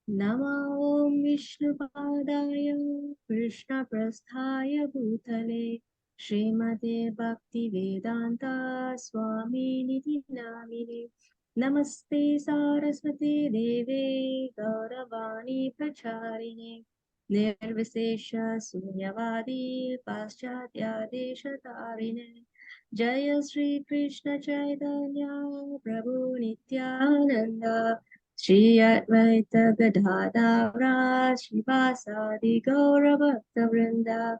Namo Om Vishnupadaya Krishna Prasthaya Bhutale Srimate Bhaktivedanta Swami Niti Namine Namaste Saraswati Deve Gauravani Pracharine Nirvisesha Sunyavadi Paschatya Deshatarine Jaya Sri Krishna Chaitanya Prabhu Nityananda Shri Advaita Gadadara Srivasadi Gaurabhakta Vrinda.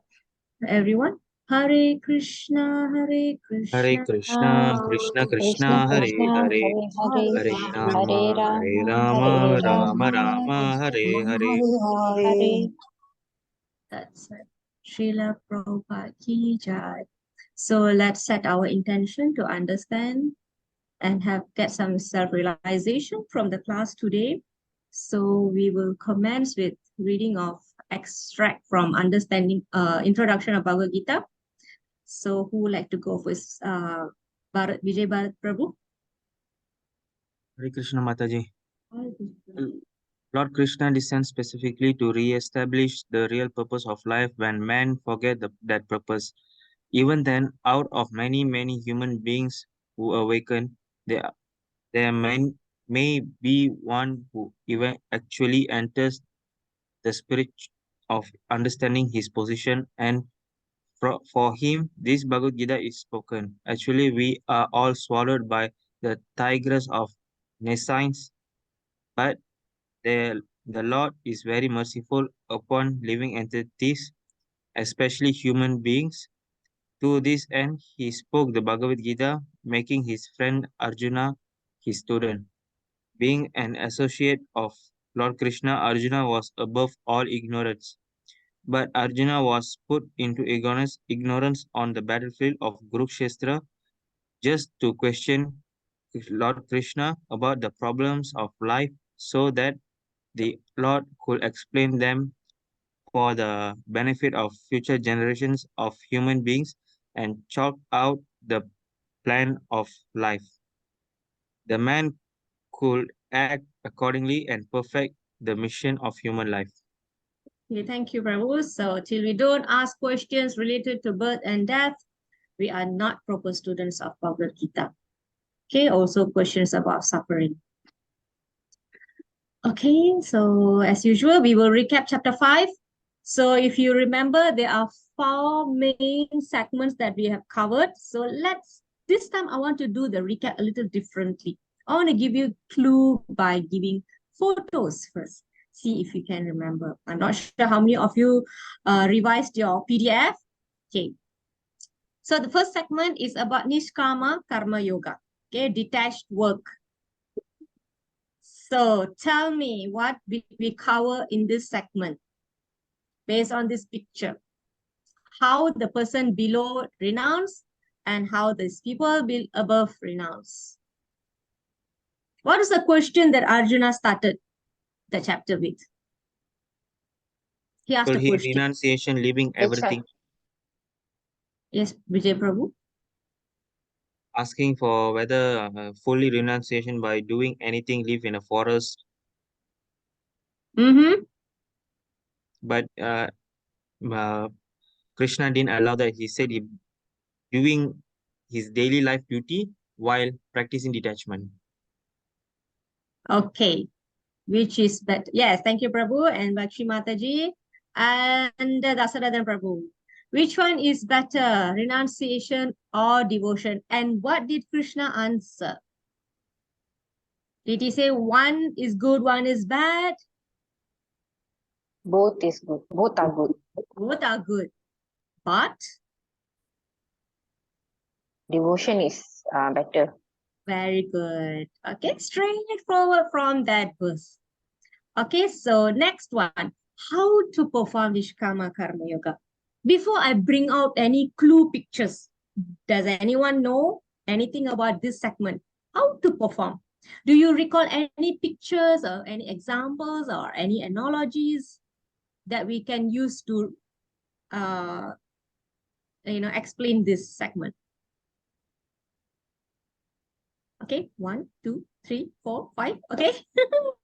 Everyone, Hare Krishna, Hare Hare Krishna, Krishna, Krishna Krishna Krishna, Hare Krishna, Hare, Hare Hare, Hare Hare Rama, Hare Rama, Rama, Hare Rama Rama, Rama, Hare Hare. Hare. that's it. Srila Prabhupada ki jai. So let's set our intention to understand and get some self-realization from the class today. So we will commence with reading of extract from understanding introduction of Bhagavad Gita. So who would like to go first? Vijay Bharat Prabhu. Hare Krishna Mataji. Lord Krishna descends specifically to re-establish the real purpose of life when men forget that purpose. Even then, out of many, many human beings who awaken, there, there may be one who even actually enters the spirit of understanding his position, and for him, this Bhagavad Gita is spoken. Actually, we are all swallowed by the tigers of nescience, but the Lord is very merciful upon living entities, especially human beings. To this end, he spoke the Bhagavad Gita, making his friend Arjuna his student. Being an associate of Lord Krishna, Arjuna was above all ignorance. But Arjuna was put into ignorance on the battlefield of Kurukshetra just to question Lord Krishna about the problems of life so that the Lord could explain them for the benefit of future generations of human beings and chalk out the plan of life. The man could act accordingly and perfect the mission of human life. Okay, thank you, Prabhu. So till we don't ask questions related to birth and death, we are not proper students of Bhagavad Gita. Okay, also questions about suffering. Okay, so as usual, we will recap chapter 5. So if you remember, there are 4 main segments that we have covered. So this time I want to do the recap a little differently. I want to give you a clue by giving photos first. See if you can remember. I'm not sure how many of you revised your PDF. Okay. So the first segment is about Nishkama Karma Yoga. Okay, detached work. So tell me what we cover in this segment based on this picture. How the person below renounce and how these people above renounce. What is the question that Arjuna started the chapter with? He asked Will a he question. renunciation, leaving everything, Yes, Vijay Prabhu. asking for whether fully renunciation by doing anything, live in a forest, Mm-hmm. but uh, Krishna didn't allow that. He said he doing his daily life duty while practicing detachment. Okay. Which is better? Yes, thank you, Prabhu, and Bakshi Mataji, and Dasarathan Prabhu. Which one is better, renunciation or devotion? And what did Krishna answer? Did he say one is good, one is bad? Both is good. Both are good. Both are good. But Devotion is better. very good. Okay, straightforward from that verse. Okay, so next one. How to perform Nishkama Karma Yoga? Before I bring out any clue pictures, does anyone know anything about this segment? How to perform? Do you recall any pictures or any examples or any analogies that we can use to explain this segment? Okay, 1, 2, 3, 4, 5. Okay,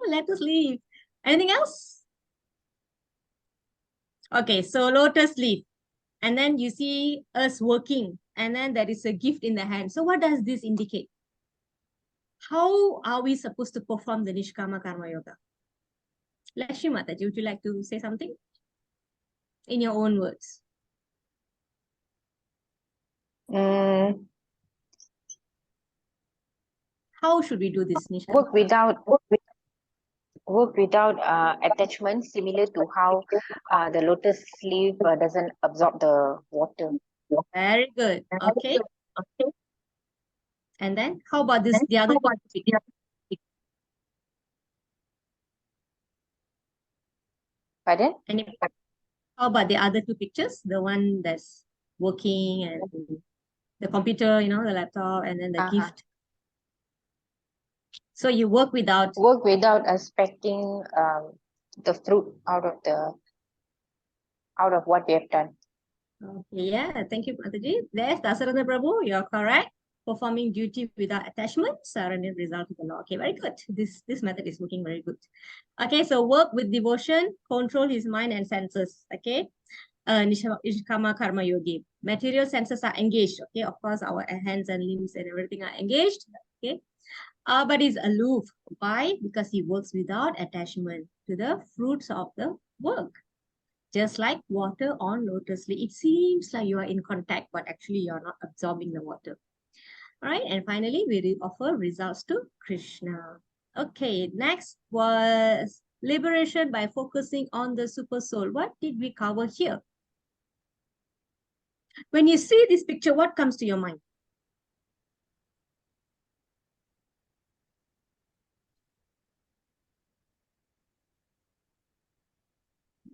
let us leave. Anything else? Okay, so lotus leaf. And then you see us working. And then there is a gift in the hand. So what does this indicate? How are we supposed to perform the Nishkama Karma Yoga? Lakshmi Mataji, would you like to say something? In your own words. Mm, How should we do this, Nishkama? work without attachment, similar to how the lotus leaf doesn't absorb the water. Very good. Okay. And then how about this? The other two? Pardon? How about the other two pictures? The one that's working and the computer, the laptop, and then the gift. So you work without expecting the fruit out of what we have done. Okay, yeah, thank you, Mataji. There's Dasarana Prabhu, you're correct. Performing duty without attachment, surrender result to the law. Okay, very good. This method is looking very good. Okay, so work with devotion, control his mind and senses. Okay, Nishkama Karma Yogi. Material senses are engaged. Okay, of course, our hands and limbs and everything are engaged. Okay, but he's aloof. Why? Because he works without attachment to the fruits of the work. Just like water on lotus leaf. It seems like you are in contact, but actually you are not absorbing the water. All right, and finally, we offer results to Krishna. Okay, next was liberation by focusing on the super soul. What did we cover here? When you see this picture, what comes to your mind?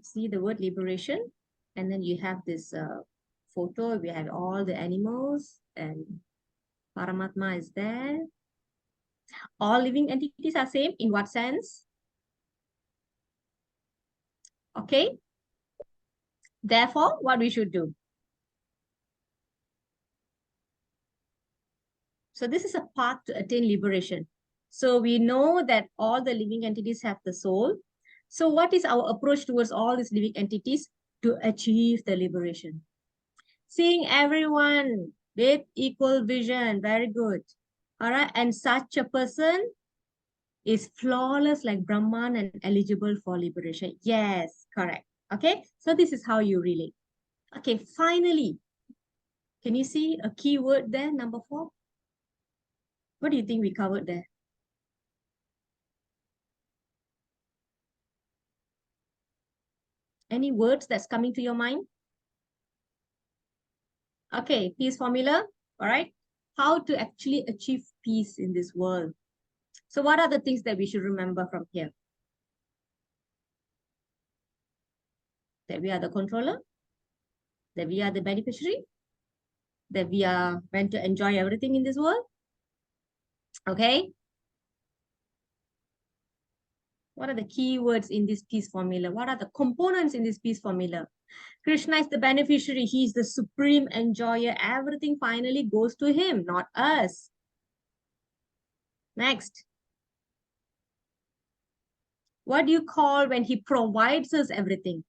See the word liberation, and then you have this photo. We have all the animals, and Paramatma is there. All living entities are same. In what sense? Okay. Therefore, what we should do? So this is a path to attain liberation. So we know that all the living entities have the soul. So what is our approach towards all these living entities to achieve the liberation? Seeing everyone with equal vision. Very good. All right. And such a person is flawless like Brahman and eligible for liberation. Yes, correct. Okay. So this is how you relate. Okay. Finally, can you see a key word there, number 4? What do you think we covered there? Any words that's coming to your mind? Okay, peace formula. All right. How to actually achieve peace in this world. So what are the things that we should remember from here? That we are the controller, that we are the beneficiary, that we are meant to enjoy everything in this world. Okay. What are the key words in this peace formula? What are the components in this peace formula? Krishna is the beneficiary. He is the supreme enjoyer. Everything finally goes to him, not us. Next. What do you call when he provides us everything?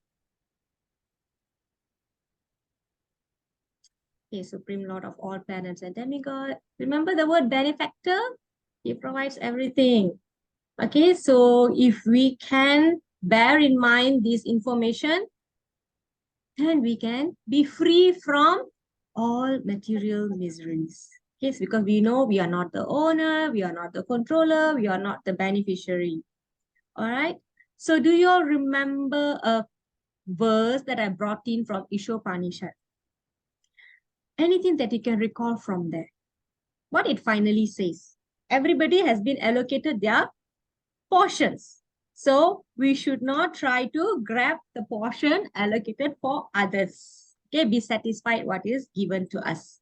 Okay, Supreme Lord of all planets and demigod. Remember the word benefactor? He provides everything. Okay, so if we can bear in mind this information, then we can be free from all material miseries. Yes, because we know we are not the owner, we are not the controller, we are not the beneficiary. All right. So do you all remember a verse that I brought in from Ishopanishad? Anything that you can recall from there? What it finally says? Everybody has been allocated their portions. So we should not try to grab the portion allocated for others. Okay, be satisfied what is given to us.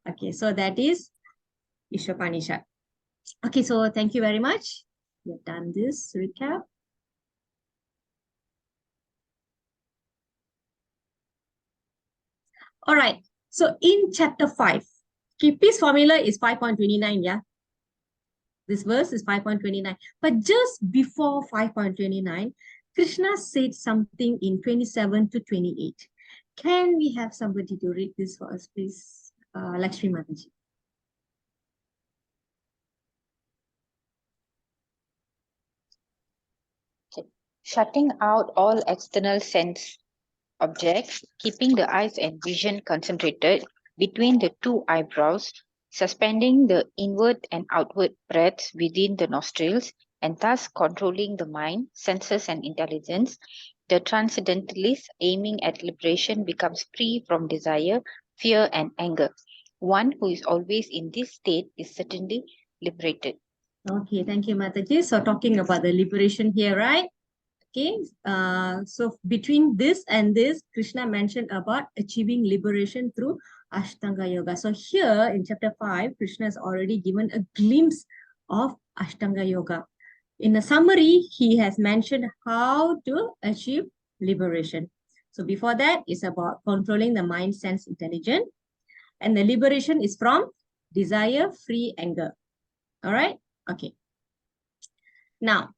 Okay, so that is Ishopanishad. Okay, so thank you very much. We've done this recap. All right, so in chapter 5, okay, peace formula is 5.29, yeah? This verse is 5.29. But just before 5.29, Krishna said something in 27 to 28. Can we have somebody to read this for us, please? Lakshmi Mataji. Okay. Shutting out all external sense objects, keeping the eyes and vision concentrated between the two eyebrows, suspending the inward and outward breaths within the nostrils, and thus controlling the mind, senses, and intelligence, the transcendentalist aiming at liberation becomes free from desire, fear, and anger. One who is always in this state is certainly liberated. Okay, thank you, Mataji. So talking about the liberation here, right? Okay, so between this and this, Krishna mentioned about achieving liberation through Ashtanga Yoga. So here in chapter 5, Krishna has already given a glimpse of Ashtanga Yoga. In a summary, he has mentioned how to achieve liberation. So before that, it's about controlling the mind, sense, intelligence. And the liberation is from desire, free anger. All right? Okay. Now,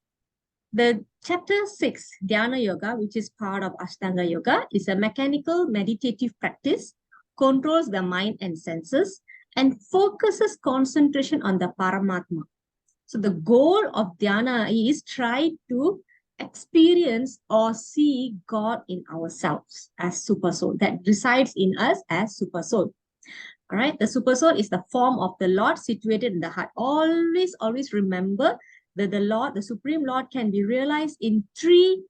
the chapter 6, Dhyana Yoga, which is part of Ashtanga Yoga, is a mechanical meditative practice, controls the mind and senses, and focuses concentration on the Paramatma. So the goal of Dhyana is try to experience or see God in ourselves as super soul that resides in us as super soul. All right, the super soul is the form of the Lord situated in the heart. Always remember that the Lord, the Supreme Lord, can be realized in three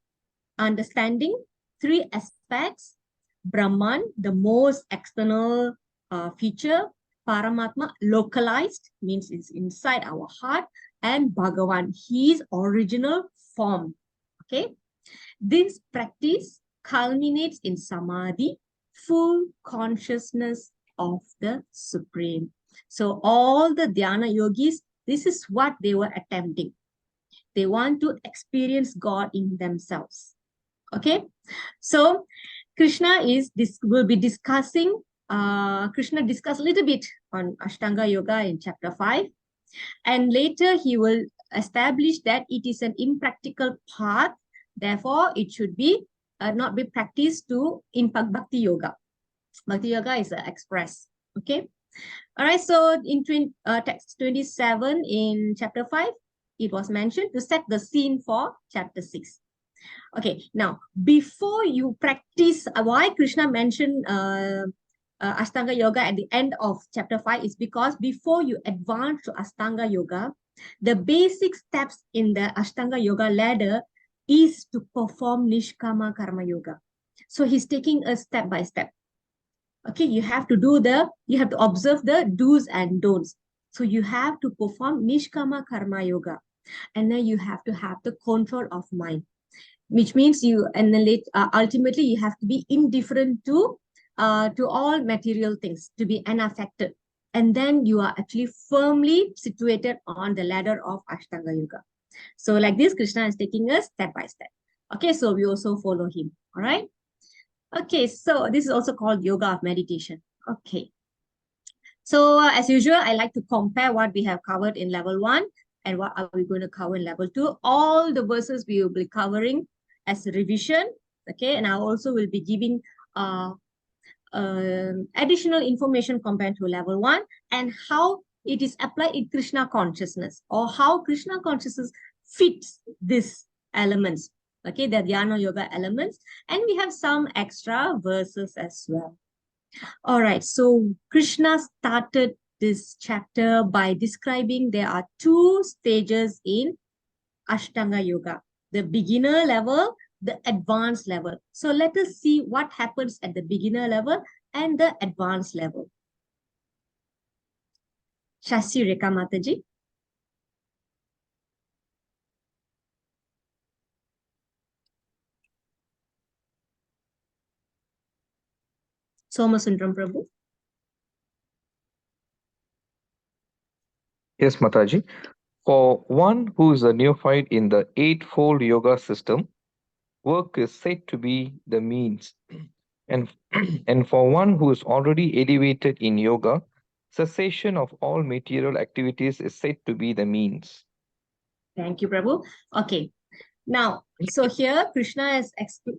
understanding, three aspects. Brahman, the most external feature. Paramatma, localized, means it's inside our heart. And Bhagavan, his original form. Okay. This practice culminates in Samadhi, full consciousness of the Supreme. So all the Dhyana yogis, this is what they were attempting. They want to experience God in themselves. Okay, so Krishna will be discussing, Krishna discussed a little bit on Ashtanga Yoga in chapter 5. And later he will establish that it is an impractical path. Therefore, it should be not be practiced in Bhakti Yoga. Bhakti Yoga is express. Okay. All right. So in text 27 in chapter 5, it was mentioned to set the scene for chapter 6. Okay. Now, before you practice, why Krishna mentioned Ashtanga Yoga at the end of chapter 5 is because before you advance to Ashtanga Yoga, the basic steps in the Ashtanga Yoga ladder is to perform Nishkama Karma Yoga. So he's taking us step by step. Okay, you have to observe the do's and don'ts. So you have to perform Nishkama Karma Yoga. And then you have to have the control of mind, which means ultimately you have to be indifferent to all material things, to be unaffected. And then you are actually firmly situated on the ladder of Ashtanga Yoga. So like this, Krishna is taking us step by step. Okay, so we also follow him. All right. Okay, so this is also called yoga of meditation. Okay. So as usual, I like to compare what we have covered in level 1 and what are we going to cover in level 2. All the verses we will be covering as a revision. Okay, and I also will be giving additional information compared to level 1 and how it is applied in Krishna consciousness or how Krishna consciousness fits these elements. Okay, the Dhyana Yoga elements. And we have some extra verses as well. All right, so Krishna started this chapter by describing there are 2 stages in Ashtanga Yoga, the beginner level, the advanced level. So let us see what happens at the beginner level and the advanced level. Shasi Rekha Mataji. Somasundram Prabhu. Yes, Mataji. For one who is a neophyte in the eightfold yoga system, work is said to be the means. And, and for one who is already elevated in yoga, Cessation of all material activities is said to be the means. Thank you, Prabhu. Okay. Now, so here Krishna is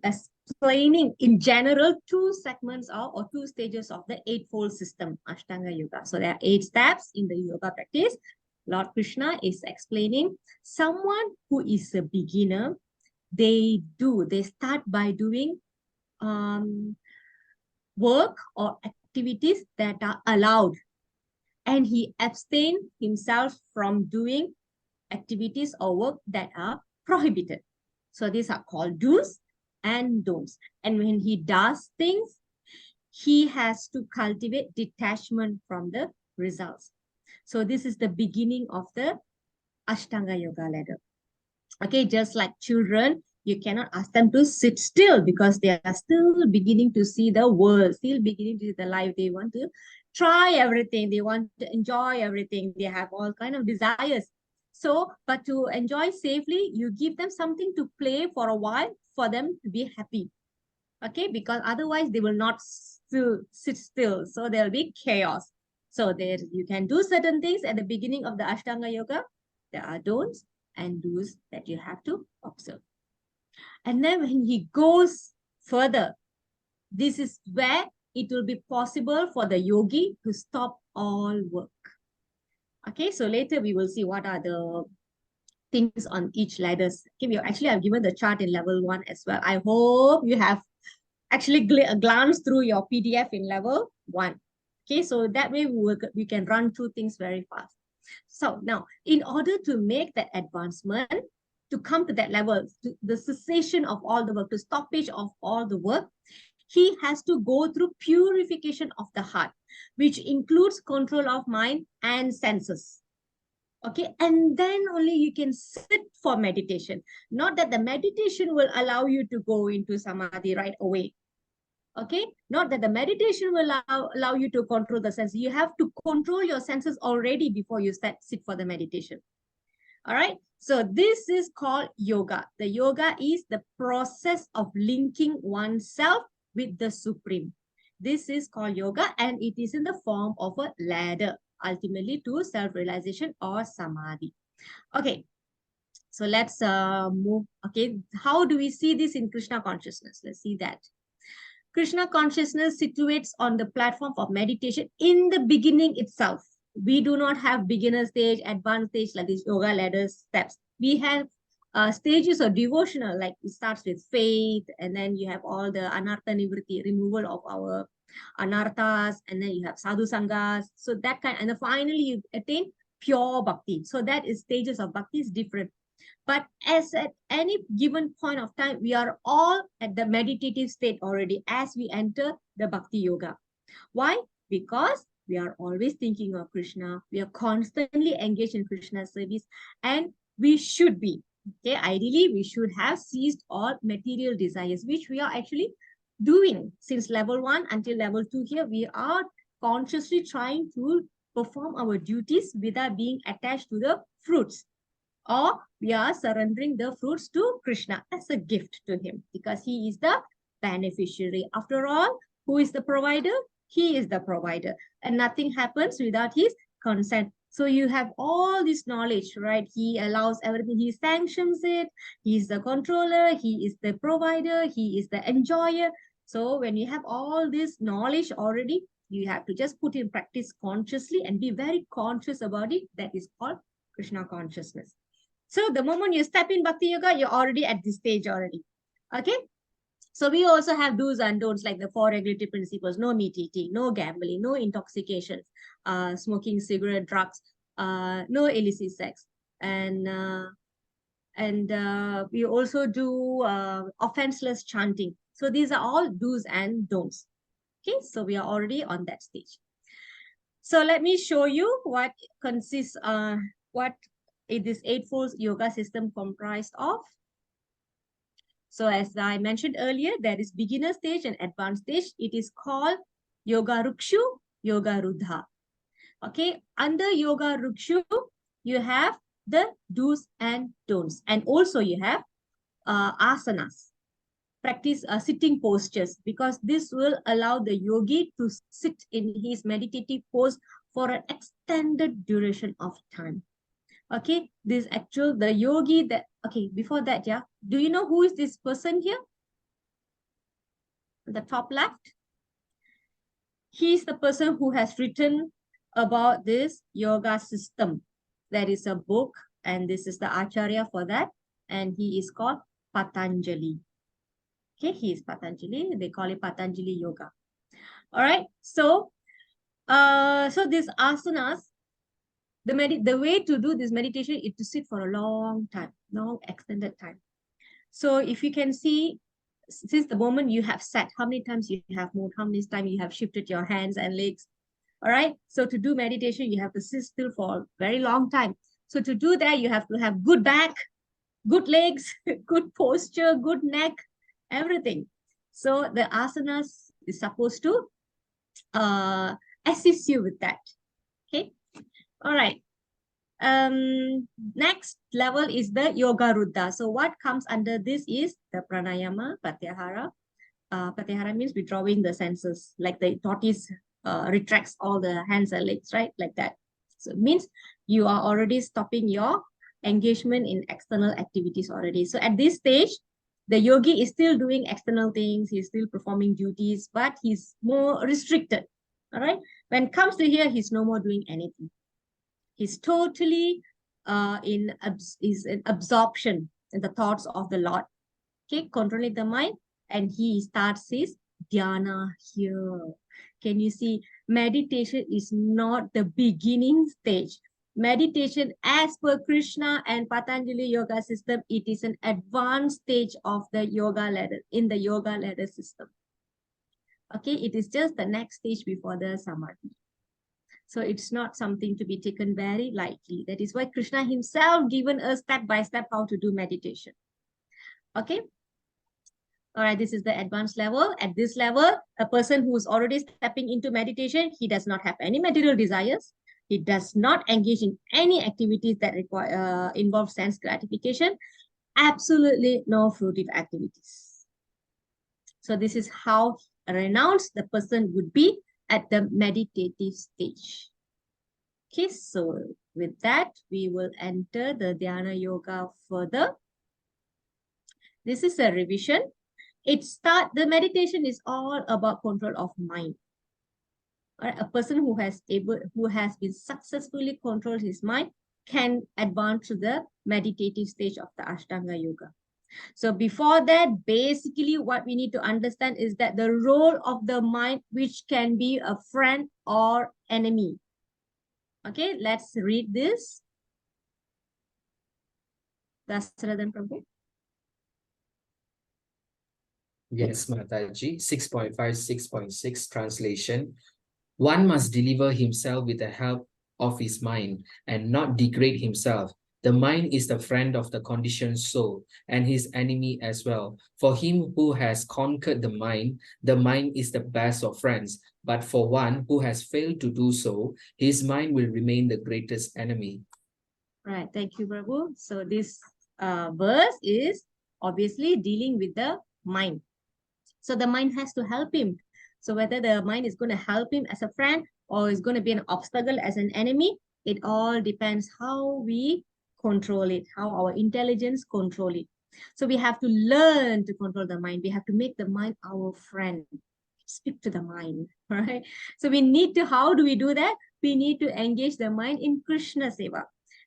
explaining in general two segments of or two stages of the eightfold system, Ashtanga Yoga. So there are 8 steps in the yoga practice. Lord Krishna is explaining someone who is a beginner, they start by doing work or activities that are allowed, and he abstained himself from doing activities or work that are prohibited. So these are called do's and don'ts. And when he does things, he has to cultivate detachment from the results. So this is the beginning of the Ashtanga Yoga ladder. Okay, just like children, you cannot ask them to sit still because they are still beginning to see the world, still beginning to see the life. They want to try everything. They want to enjoy everything. They have all kind of desires. So, but to enjoy safely, you give them something to play for a while for them to be happy. Okay, because otherwise they will not sit still. So there will be chaos. So there you can do certain things at the beginning of the Ashtanga Yoga. There are don'ts and do's that you have to observe. And then when he goes further, this is where it will be possible for the yogi to stop all work. Okay, so later we will see what are the things on each ladders. Okay, I've given the chart in level 1 as well. I hope you have actually glanced through your PDF in level 1. Okay, so that way we can run through things very fast. So now, in order to make that advancement, to come to that level, to the cessation of all the work, to stoppage of all the work, he has to go through purification of the heart, which includes control of mind and senses. Okay, and then only you can sit for meditation. Not that the meditation will allow you to go into samadhi right away. Okay, not that the meditation will allow you to control the senses. You have to control your senses already before you sit for the meditation. All right, so this is called yoga. The yoga is the process of linking oneself with the supreme. This is called yoga, and it is in the form of a ladder, ultimately to self-realization or samadhi. Okay, so let's move. Okay, how do we see this in Krishna consciousness? Let's see that. Krishna consciousness situates on the platform of meditation in the beginning itself. We do not have beginner stage, advanced stage like these yoga ladder steps. We have stages of devotional, like it starts with faith, and then you have all the anartha nivritti, removal of our anarthas, and then you have sadhu sanghas. So that kind, and then finally you attain pure bhakti. So that is stages of bhakti is different. But as at any given point of time, we are all at the meditative state already as we enter the bhakti yoga. Why? Because we are always thinking of Krishna. We are constantly engaged in Krishna's service, and we should be. Okay, ideally, we should have ceased all material desires, which we are actually doing since level 1 until level 2 here. We are consciously trying to perform our duties without being attached to the fruits. Or we are surrendering the fruits to Krishna as a gift to him because he is the beneficiary. After all, who is the provider? He is the provider, and nothing happens without his consent. So you have all this knowledge, right? He allows everything. He sanctions it. He is the controller. He is the provider. He is the enjoyer. So when you have all this knowledge already, you have to just put in practice consciously and be very conscious about it. That is called Krishna consciousness. So the moment you step in Bhakti Yoga, you're already at this stage already. Okay? So we also have do's and don'ts like the 4 regulatory principles: no meat eating, no gambling, no intoxications, smoking cigarette, drugs, no illicit sex. And we also do offenseless chanting. So these are all do's and don'ts. Okay, so we are already on that stage. So let me show you what consists, what is this eightfold yoga system comprised of. So as I mentioned earlier, there is beginner stage and advanced stage. It is called Yoga Rukshu, Yoga Rudha. Okay, under Yoga Rukshu, you have the do's and don'ts. And also you have asanas. Practice sitting postures, because this will allow the yogi to sit in his meditative pose for an extended duration of time. Okay, the yogi that, okay, before that, yeah, do you know who is this person here? The top left. He's the person who has written about this yoga system. There is a book, and this is the Acharya for that, and he is called Patanjali. Okay, he is Patanjali. They call it Patanjali Yoga. All right, so these asanas, the way to do this meditation is to sit for a long time, long extended time. So if you can see, since the moment you have sat, how many times you have moved, how many times you have shifted your hands and legs. All right. So to do meditation, you have to sit still for a very long time. So to do that, you have to have good back, good legs, good posture, good neck, everything. So the asanas is supposed to assist you with that. Okay. All right. Next level is the yoga ruddha. So what comes under this is the pranayama, pratyahara. Pratyahara means withdrawing the senses, like the tortoise retracts all the hands and legs, right? Like that. So it means you are already stopping your engagement in external activities already. So at this stage, the yogi is still doing external things, he's still performing duties, but he's more restricted. All right. When it comes to here, he's no more doing anything. He's totally in absorption in the thoughts of the Lord. Okay, controlling the mind, and he starts his dhyana here. Can you see? Meditation is not the beginning stage. Meditation, as per Krishna and Patanjali yoga system, it is an advanced stage of the yoga ladder, in the yoga ladder system. Okay, it is just the next stage before the samadhi. So it's not something to be taken very lightly. That is why Krishna himself given us step by step how to do meditation. Okay. All right, this is the advanced level. At this level, a person who is already stepping into meditation, he does not have any material desires. He does not engage in any activities that require involve sense gratification. Absolutely no fruitive activities. So this is how renounced the person would be at the meditative stage. Okay, so with that, we will enter the Dhyana Yoga further. This is a revision. The meditation is all about control of mind. Right? A person who has been successfully controlled his mind can advance to the meditative stage of the Ashtanga Yoga. So before that, basically what we need to understand is that the role of the mind, which can be a friend or enemy. Okay, let's read this. Dasaradan Prabhu. Yes, Mataji. 6.5, 6.6 translation. One must deliver himself with the help of his mind and not degrade himself. The mind is the friend of the conditioned soul and his enemy as well. For him who has conquered the mind is the best of friends. But for one who has failed to do so, his mind will remain the greatest enemy. Right. Thank you, Prabhu. So this verse is obviously dealing with the mind. So the mind has to help him. So whether the mind is going to help him as a friend or is going to be an obstacle as an enemy, it all depends how we control it, how our intelligence control it. So we have to learn to control the mind. We have to make the mind our friend. Speak to the mind, right? So we need to, how do we do that? We need to engage the mind in Krishna Seva.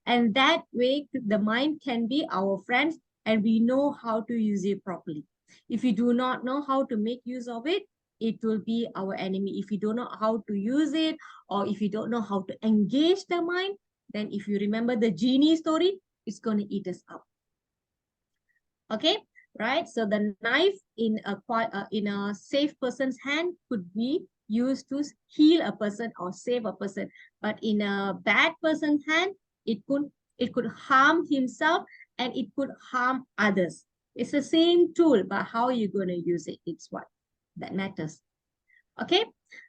And that way, the mind can be our friends and we know how to use it properly. If we do not know how to make use of it, it will be our enemy. If we don't know how to use it, or if you don't know how to engage the mind, then if you remember the genie story, it's going to eat us up. Okay, right? So the knife in a safe person's hand could be used to heal a person or save a person. But in a bad person's hand, it could harm himself and it could harm others. It's the same tool, but how are you going to use it? It's what that matters. Okay.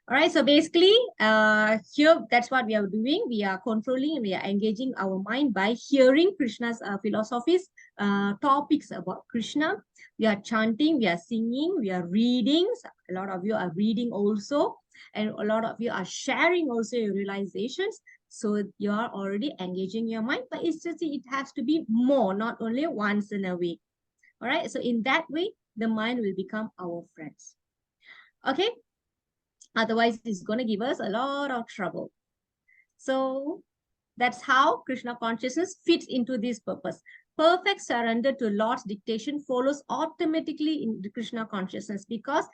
All right. So basically, here, that's what we are doing. We are controlling and we are engaging our mind by hearing Krishna's philosophies, topics about Krishna. We are chanting, we are singing, we are reading. A lot of you are reading also. And a lot of you are sharing also your realizations. So you are already engaging your mind, but it's just, it has to be more, not only once in a week. All right. So in that way, the mind will become our friends. Okay. Otherwise, it's going to give us a lot of trouble. So that's how Krishna consciousness fits into this purpose. Perfect surrender to Lord's dictation follows automatically in the Krishna consciousness because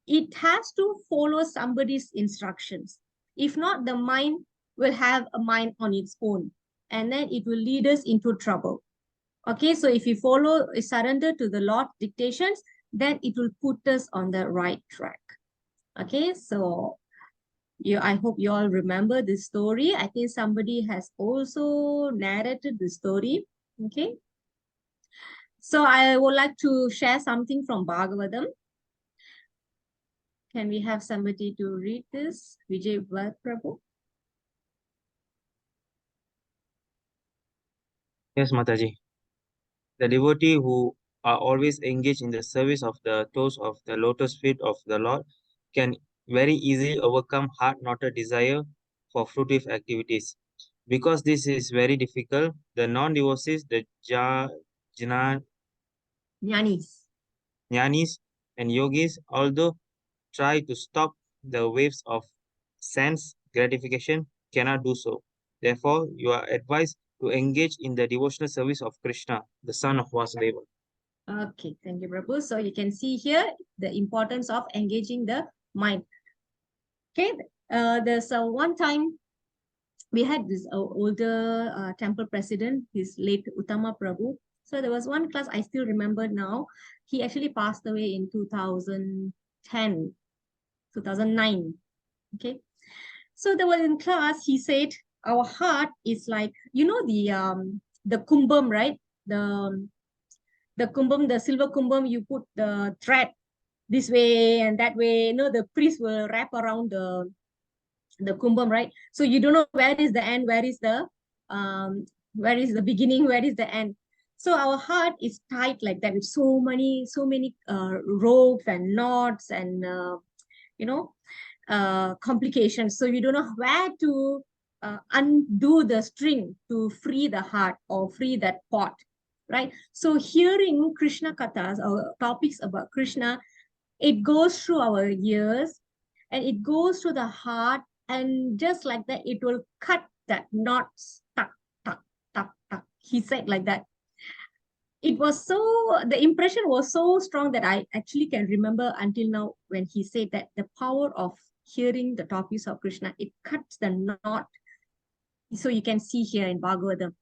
it has to follow somebody's instructions. If not, the mind will have a mind on its own, and then it will lead us into trouble. Okay, so if you follow, surrender to the Lord's dictations, then it will put us on the right track. Okay, so I hope you all remember this story. I think somebody has also narrated the story. Okay. So I would like to share something from Bhagavatam. Can we have somebody to read this? Vijay Prabhu. Yes, Mataji. The devotee who are always engaged in the service of the toes of the lotus feet of the Lord can very easily overcome hard-knotted desire for fruitive activities. Because this is very difficult, the non-devotees, the Jnanis. jnanis, and yogis, although try to stop the waves of sense gratification, cannot do so. Therefore, you are advised to engage in the devotional service of Krishna, the son of Vasudeva. Okay, thank you, Prabhu. So you can see here the importance of engaging the mind. Okay, there's one time we had this older temple president, his late Uttama Prabhu. So there was one class I still remember now. He actually passed away in 2010, 2009. Okay. So there was in class, he said, our heart is like, you know, the kumbam, right? The kumbam, the silver kumbam, you put the thread this way and that way. You know, the priest will wrap around the kumbam, right? So you don't know where is the end, where is the beginning, where is the end. So our heart is tight like that with so many ropes and knots and complications. So you don't know where to undo the string to free the heart or free that pot, right? So hearing Krishna kathas or topics about Krishna, it goes through our ears and it goes to the heart, and just like that, it will cut that knot. Tuck, tuck, tuck, tuck. He said like that. It was so, the impression was so strong that I actually can remember until now when he said that the power of hearing the topics of Krishna, it cuts the knot. So you can see here in Bhagavatam,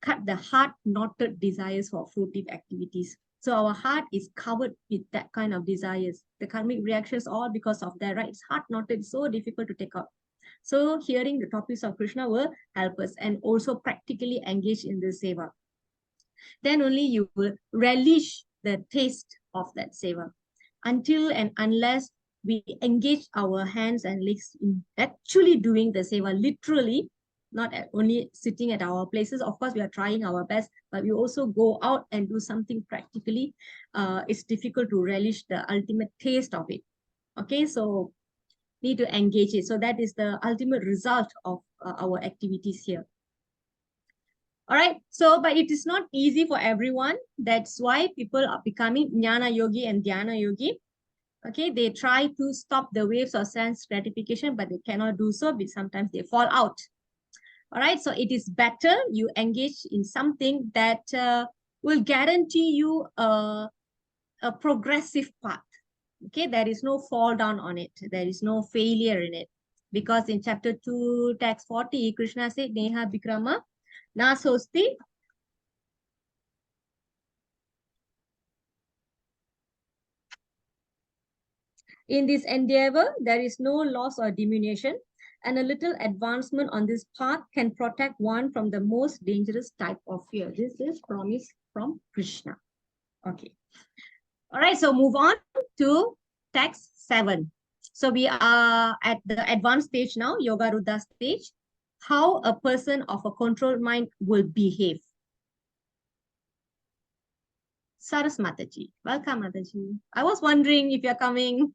cut the heart knotted desires for fruitive activities. So our heart is covered with that kind of desires. The karmic reactions all because of that, right? It's heart knotted, so difficult to take out. So hearing the topics of Krishna will help us and also practically engage in the seva. Then only you will relish the taste of that seva. Until and unless we engage our hands and legs in actually doing the seva, literally, not only sitting at our places. Of course, we are trying our best, but we also go out and do something practically. It's difficult to relish the ultimate taste of it. Okay, so need to engage it. So that is the ultimate result of our activities here. All right, so but it is not easy for everyone. That's why people are becoming jnana yogi and dhyana yogi. Okay, they try to stop the waves of sense gratification, but they cannot do so because sometimes they fall out. All right, so it is better you engage in something that will guarantee you a progressive path. Okay, there is no fall down on it. There is no failure in it. Because in chapter 2, text 40, Krishna said, Neha Bikrama Nasosti. In this endeavor, there is no loss or diminution, and a little advancement on this path can protect one from the most dangerous type of fear. This is promise from Krishna. Okay. All right, so move on to text 7. So we are at the advanced stage now, Yoga Rudra stage. How a person of a controlled mind will behave. Saras Mataji. Welcome, Mataji. I was wondering if you're coming.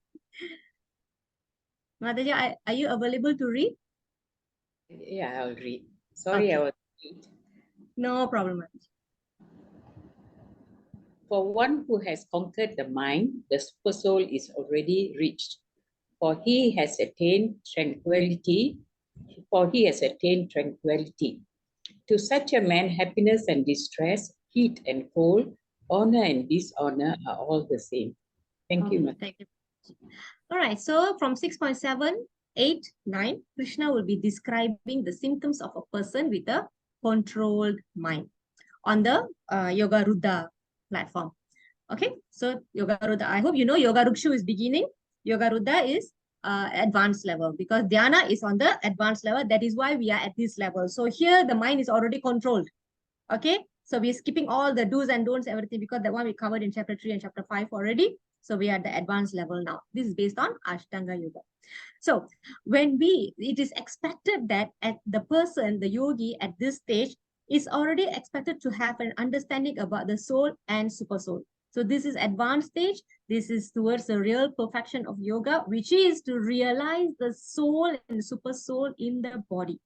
Mataji, are you available to read? Yeah, I'll read. Sorry, I Okay. was late. No problem. For one who has conquered the mind, the super soul is already reached. For he has attained tranquility. For he has attained tranquility. To such a man, happiness and distress, heat and cold, honor and dishonor are all the same. Thank you, Okay, Mataji. thank you. All right, so from 6.7, 8, 9, Krishna will be describing the symptoms of a person with a controlled mind on the Yoga Ruddha platform. Okay, so Yoga Ruddha, I hope you know Yoga Rukshu is beginning. Yoga Ruddha is advanced level because Dhyana is on the advanced level. That is why we are at this level. So here the mind is already controlled. Okay, so we're skipping all the do's and don'ts, everything, because that one we covered in chapter 3 and chapter 5 already. So we are at the advanced level now. This is based on Ashtanga Yoga. So when it is expected that at the person, the yogi at this stage is already expected to have an understanding about the soul and super soul. So this is advanced stage. This is towards the real perfection of yoga, which is to realize the soul and super soul in the body.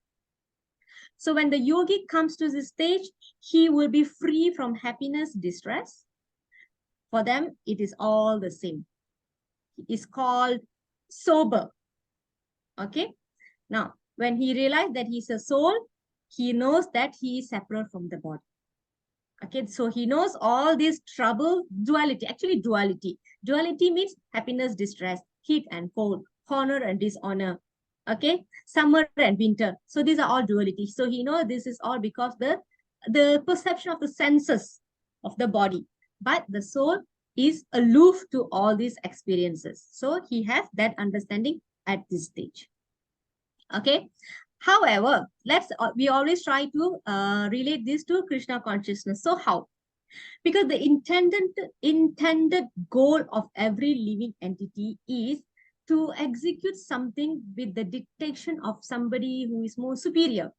So when the yogi comes to this stage, he will be free from happiness, distress. For them, it is all the same. It is called sober. Okay. Now, when he realized that he's a soul, he knows that he is separate from the body. Okay, so he knows all this trouble, duality, actually duality. Duality means happiness, distress, heat and cold, honor and dishonor. Okay, summer and winter. So these are all duality. So he knows this is all because the perception of the senses of the body. But the soul is aloof to all these experiences. So he has that understanding at this stage. Okay. However, we always try to relate this to Krishna consciousness. So how? Because the intended goal of every living entity is to execute something with the dictation of somebody who is more superior.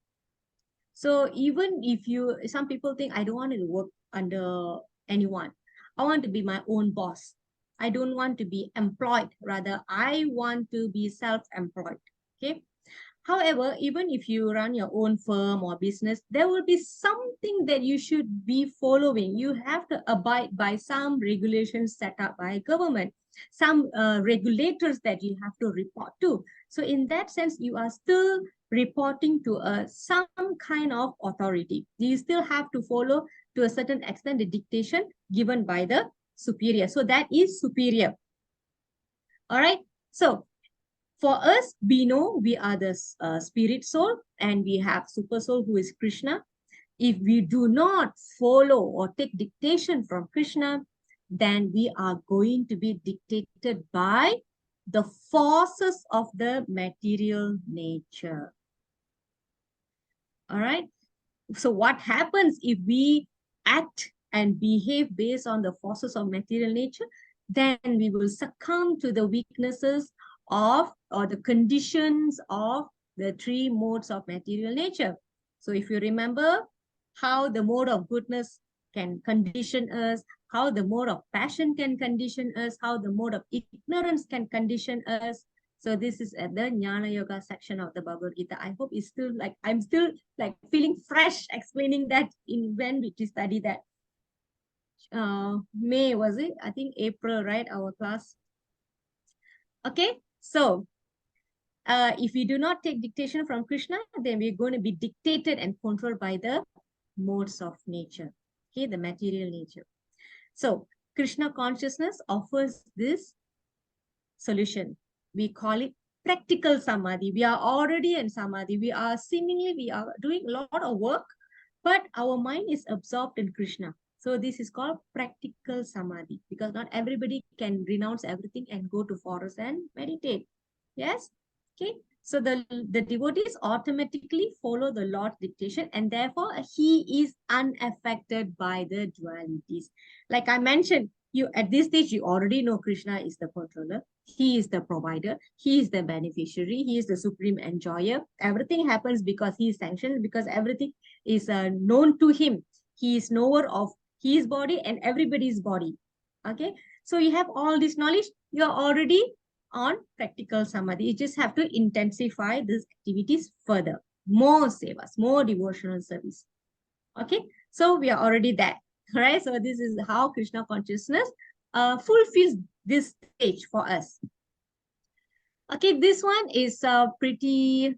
So even if some people think, I don't want to work under anyone. I want to be my own boss. I don't want to be employed. Rather, I want to be self-employed. Okay. However, even if you run your own firm or business, there will be something that you should be following. You have to abide by some regulations set up by government, some regulators that you have to report to. So in that sense, you are still reporting to some kind of authority. You still have to follow to a certain extent the dictation given by the superior. So that is superior. All right. So for us, we know we are the spirit soul and we have super soul who is Krishna. If we do not follow or take dictation from Krishna, then we are going to be dictated by the forces of the material nature. All right. So what happens if we act and behave based on the forces of material nature? Then we will succumb to the weaknesses of or the conditions of the three modes of material nature. So if you remember how the mode of goodness can condition us, how the mode of passion can condition us, how the mode of ignorance can condition us. So this is at the Jnana Yoga section of the Bhagavad Gita. I hope it's still like, I'm still like feeling fresh explaining that in when we study that. May, was it? I think April, right? Our class. Okay, so if we do not take dictation from Krishna, then we're going to be dictated and controlled by the modes of nature, okay, the material nature. So Krishna consciousness offers this solution. We call it practical samadhi. We are already in samadhi. We are doing a lot of work, but our mind is absorbed in Krishna. So this is called practical samadhi because not everybody can renounce everything and go to forest and meditate. Yes. Okay. So the devotees automatically follow the Lord's dictation and therefore he is unaffected by the dualities. Like I mentioned, you at this stage, you already know Krishna is the controller. He is the provider. He is the beneficiary. He is the supreme enjoyer. Everything happens because he is sanctioned, because everything is known to him. He is knower of his body and everybody's body. Okay. So you have all this knowledge. You're already on practical samadhi. You just have to intensify these activities further. More sevas, more devotional service. Okay, so we are already there. All right, so this is how Krishna consciousness fulfills this stage for us. Okay, this one is pretty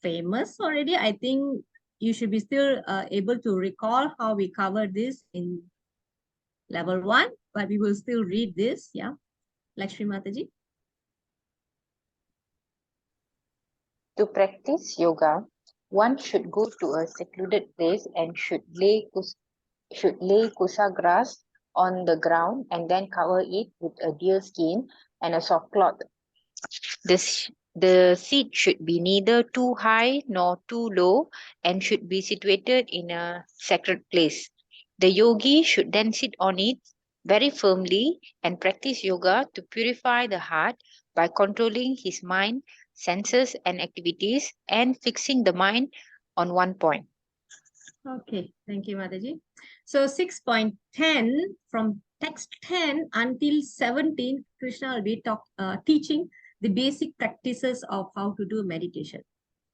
famous already. I think you should be still able to recall how we covered this in level 1, but we will still read this. Yeah, Lakshmi Mataji. To practice yoga, one should go to a secluded place and should lay kusa grass on the ground and then cover it with a deer skin and a soft cloth. The seat should be neither too high nor too low and should be situated in a sacred place. The yogi should then sit on it very firmly and practice yoga to purify the heart by controlling his mind, senses, and activities and fixing the mind on one point. Okay, thank you, Mataji. So 6.10, from text 10 until 17, Krishna will be teaching the basic practices of how to do meditation.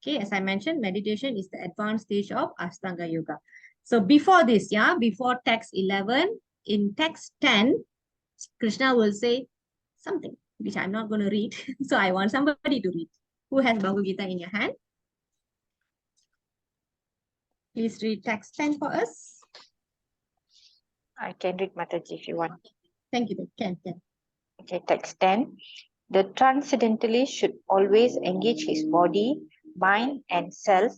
Okay, as I mentioned, meditation is the advanced stage of Ashtanga Yoga. So before this, yeah, before text 11, in text 10, Krishna will say something, which I'm not going to read. So I want somebody to read. Who has Bhagavad Gita in your hand? Please read text 10 for us. I can read Mataji if you want. Thank you. Can. Okay, text 10. The transcendentalist should always engage his body, mind, and self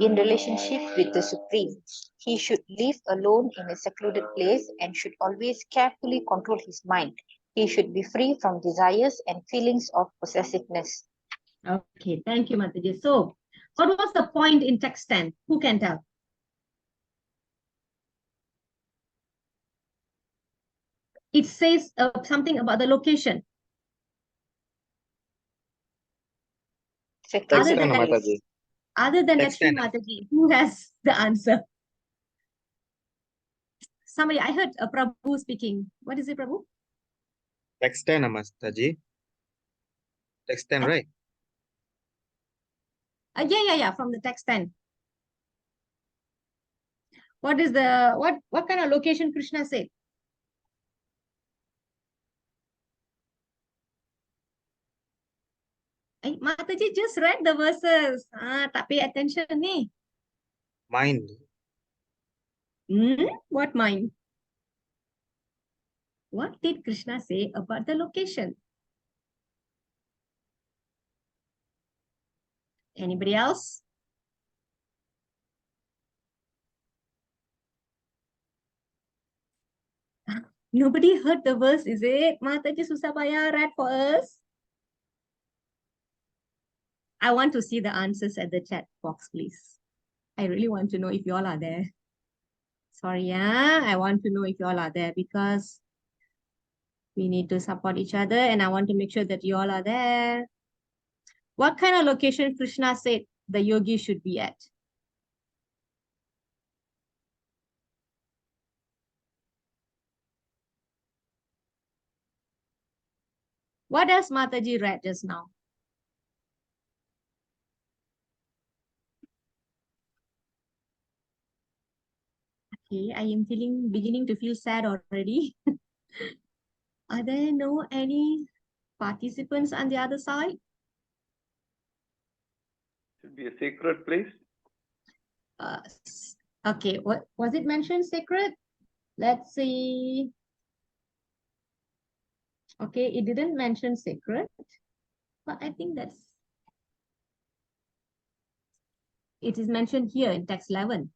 in relationship with the Supreme. He should live alone in a secluded place and should always carefully control his mind. He should be free from desires and feelings of possessiveness. Okay, thank you, Mataji. So, what was the point in text 10? Who can tell? It says something about the location. Other than Mataji. Text Lakshmi 10. Mataji, who has the answer? Somebody, I heard Prabhu speaking. What is it, Prabhu? Text 10, Mataji. Text 10, right? Yeah, from the text 10. What is the, what kind of location Krishna said? Mataji just read the verses. Tak pay attention ni. Mind. What mind? What did Krishna say about the location? Anybody else? Nobody heard the verse, is it? Mataji susah payah read for us. I want to see the answers at the chat box, please. I really want to know if you all are there. Sorry, yeah. I want to know if you all are there because we need to support each other and I want to make sure that you all are there. What kind of location Krishna said the yogi should be at? What else Mataji read just now? Okay, I am beginning to feel sad already. Are there no any participants on the other side? Should be a sacred place. Okay, what was it mentioned sacred? Let's see. Okay, it didn't mention sacred, but I think it is mentioned here in text 11.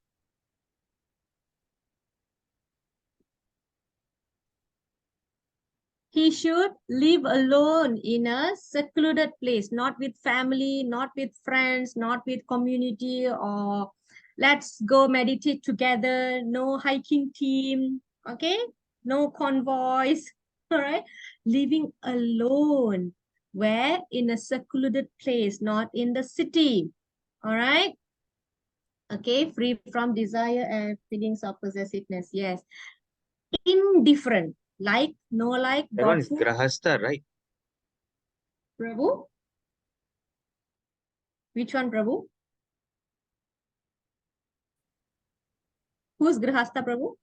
He should live alone in a secluded place, not with family, not with friends, not with community, or let's go meditate together, no hiking team, okay? No convoys, all right? Living alone, where? In a secluded place, not in the city, all right? Okay, free from desire and feelings of possessiveness, yes. Indifferent. Like, no like, That one is doubtful. Grahastha, right? Prabhu? Which one, Prabhu? Who's Grihastha, Prabhu?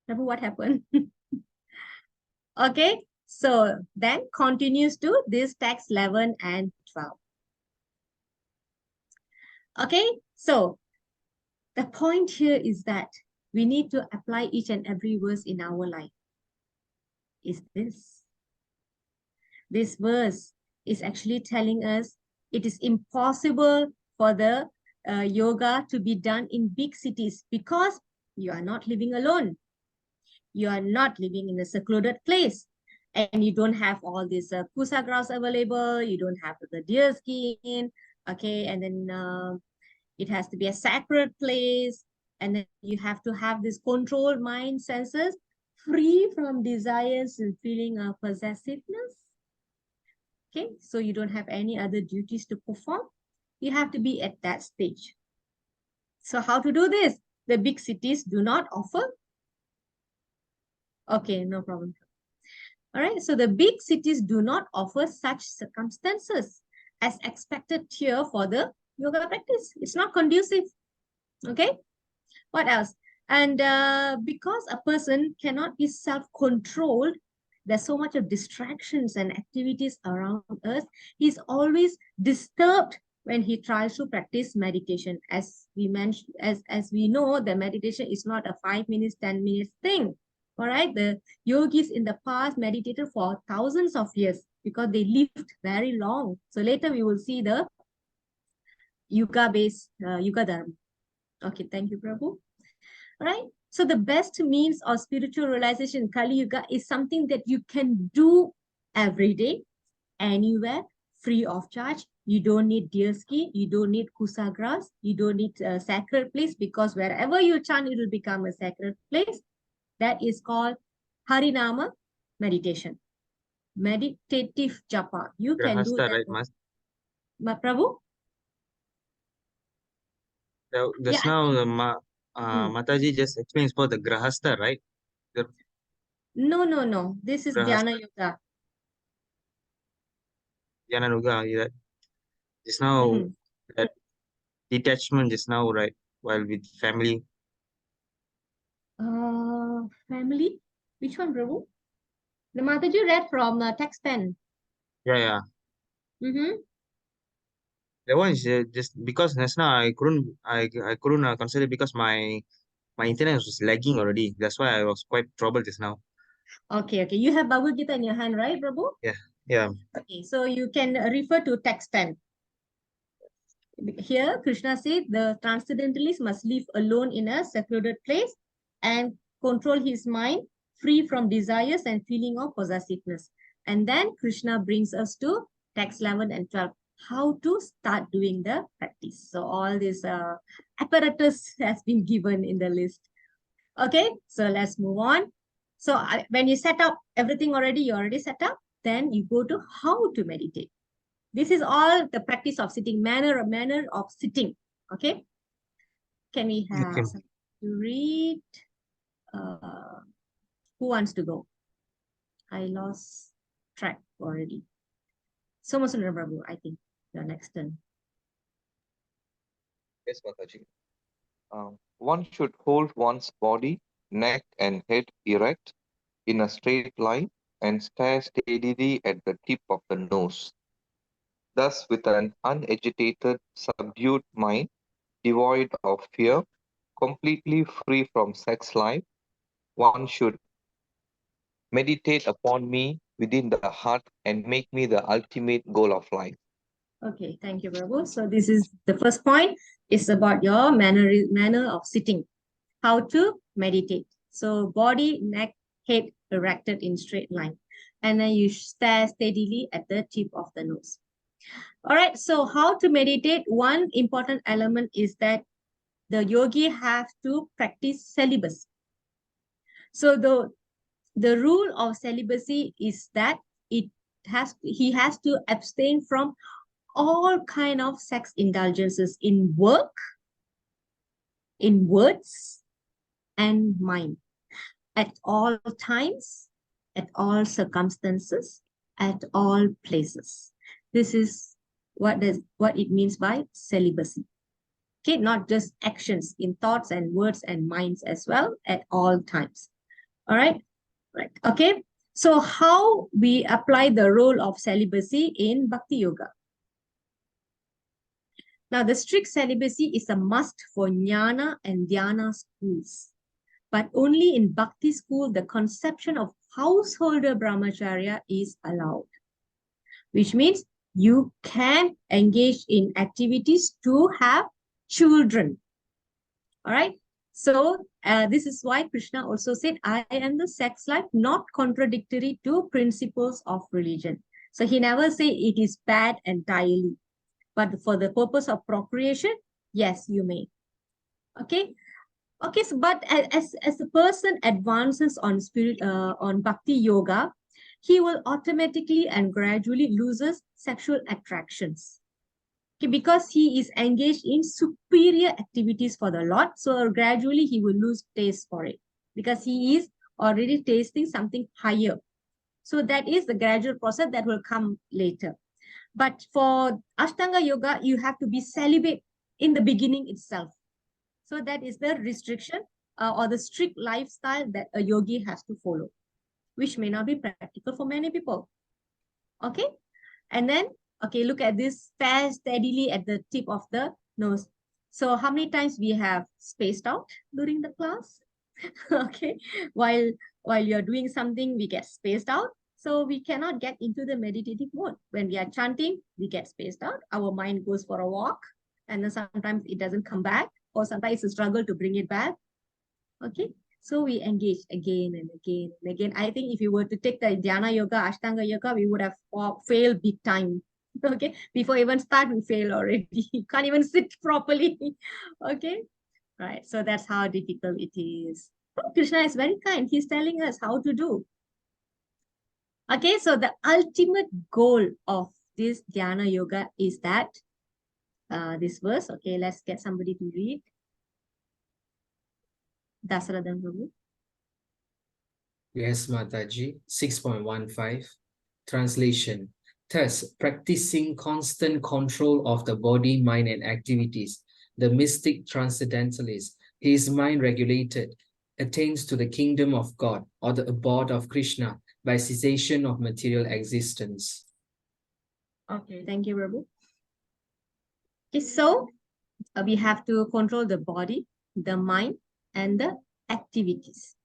Prabhu, what happened? Okay, so then continues to this text 11 and 12. Okay, so the point here is that we need to apply each and every verse in our life. Is this? This verse is actually telling us it is impossible for the yoga to be done in big cities because you are not living alone. You are not living in a secluded place. And you don't have all these kusa grass available. You don't have the deer skin. Okay, and then it has to be a sacred place. And then you have to have this controlled mind senses free from desires and feeling of possessiveness. Okay, so you don't have any other duties to perform. You have to be at that stage. So how to do this? The big cities do not offer. Okay, no problem. All right, so the big cities do not offer such circumstances as expected here for the yoga practice. It's not conducive. Okay, what else? And because a person cannot be self-controlled, there's so much of distractions and activities around us. He's always disturbed when he tries to practice meditation. As we mentioned, as we know, the meditation is not a 5 minutes, 10 minutes thing. All right, the yogis in the past meditated for thousands of years because they lived very long. So later we will see the yuga-based yuga dharma. Okay, thank you, Prabhu. All right, so the best means of spiritual realization in Kali Yuga is something that you can do every day, anywhere, free of charge. You don't need deer skin, you don't need kusa grass, you don't need a sacred place because wherever you chant, it will become a sacred place. That is called Harinama meditation. Meditative japa. You can do Grahastha, that. right, Mas? Prabhu? Just Yeah. now, Mataji just explains about the Grahastha, right? No. This is Grahastha, Dhyana Yoga. Jnana Yoga, yeah. Just now, that detachment just now, right? While with family. Family? Which one, Prabhu? The Mataji read from text pen. Yeah. That one is just because just now I couldn't consider because my internet was lagging already. That's why I was quite troubled just now. Okay. You have Bhagavad Gita in your hand, right, Prabhu? Yeah. Okay, so you can refer to text 10. Here, Krishna said the transcendentalist must live alone in a secluded place and control his mind free from desires and feeling of possessiveness. And then Krishna brings us to text 11 and 12. How to start doing the practice. So all this apparatus has been given in the list. Okay, so let's move on. So when you set up everything already, you already set up, then you go to how to meditate. This is all the practice of sitting, manner of sitting. Okay. Can we have something to read? Who wants to go? I lost track already. Somasundara Prabhu, I think your next turn. Yes, Mataji. One should hold one's body, neck, and head erect in a straight line and stare steadily at the tip of the nose. Thus, with an unagitated, subdued mind, devoid of fear, completely free from sex life, one should meditate upon me within the heart and make me the ultimate goal of life. Okay, thank you, Prabhu. So this is the first point. It's about your manner of sitting. How to meditate. So body, neck, head erected in straight line. And then you stare steadily at the tip of the nose. All right, so how to meditate? One important element is that the yogi have to practice celibacy. So the rule of celibacy is that he has to abstain from all kind of sex indulgences in work, in words, and mind at all times at all circumstances, at all places. This is what it means by celibacy. Okay, not just actions in thoughts and words and minds as well at all times. All right, right. Okay, so how we apply the role of celibacy in Bhakti Yoga? Now, the strict celibacy is a must for Jnana and Dhyana schools. But only in Bhakti school, the conception of householder brahmacharya is allowed. Which means you can engage in activities to have children. All right. So this is why Krishna also said, I am the sex life, not contradictory to principles of religion. So he never said it is bad entirely. But for the purpose of procreation, yes, you may. Okay. Okay, so but as the person advances on on Bhakti Yoga, he will automatically and gradually loses sexual attractions. Okay, because he is engaged in superior activities for the Lord, so gradually he will lose taste for it because he is already tasting something higher. So that is the gradual process that will come later. But for Ashtanga Yoga, you have to be celibate in the beginning itself. So that is the restriction or the strict lifestyle that a yogi has to follow, which may not be practical for many people. Okay. And then, okay, look at this, stare steadily at the tip of the nose. So how many times we have spaced out during the class? Okay. While you're doing something, we get spaced out. So we cannot get into the meditative mode. When we are chanting, we get spaced out. Our mind goes for a walk. And then sometimes it doesn't come back. Or sometimes it's a struggle to bring it back. Okay. So we engage again and again and again. I think if you were to take the Dhyana Yoga, Ashtanga Yoga, we would have failed big time. Okay. Before even start, we fail already. You can't even sit properly. Okay. Right. So that's how difficult it is. Oh, Krishna is very kind. He's telling us how to do. Okay. So the ultimate goal of this Dhyana Yoga is that this verse. Okay. Let's get somebody to read. Dasaradan Prabhu. Yes, Mataji. 6.15. Translation. Thus, practicing constant control of the body, mind, and activities, the mystic transcendentalist, his mind regulated, attains to the kingdom of God or the abode of Krishna by cessation of material existence. Okay, thank you, Prabhu. Okay, so we have to control the body, the mind, and the activities.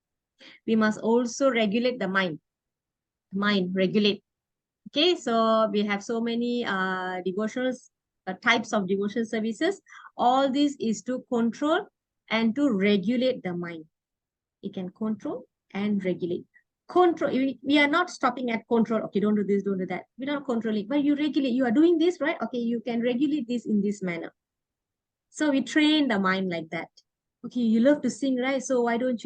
We must also regulate the mind. Mind, regulate. Okay, so we have so many devotional types of devotional services. All this is to control and to regulate the mind. It can control and regulate. Control, we are not stopping at control. Okay, don't do this, don't do that. We're not controlling, but you regulate. You are doing this, right? Okay, you can regulate this in this manner. So we train the mind like that. Okay, you love to sing, right? So why don't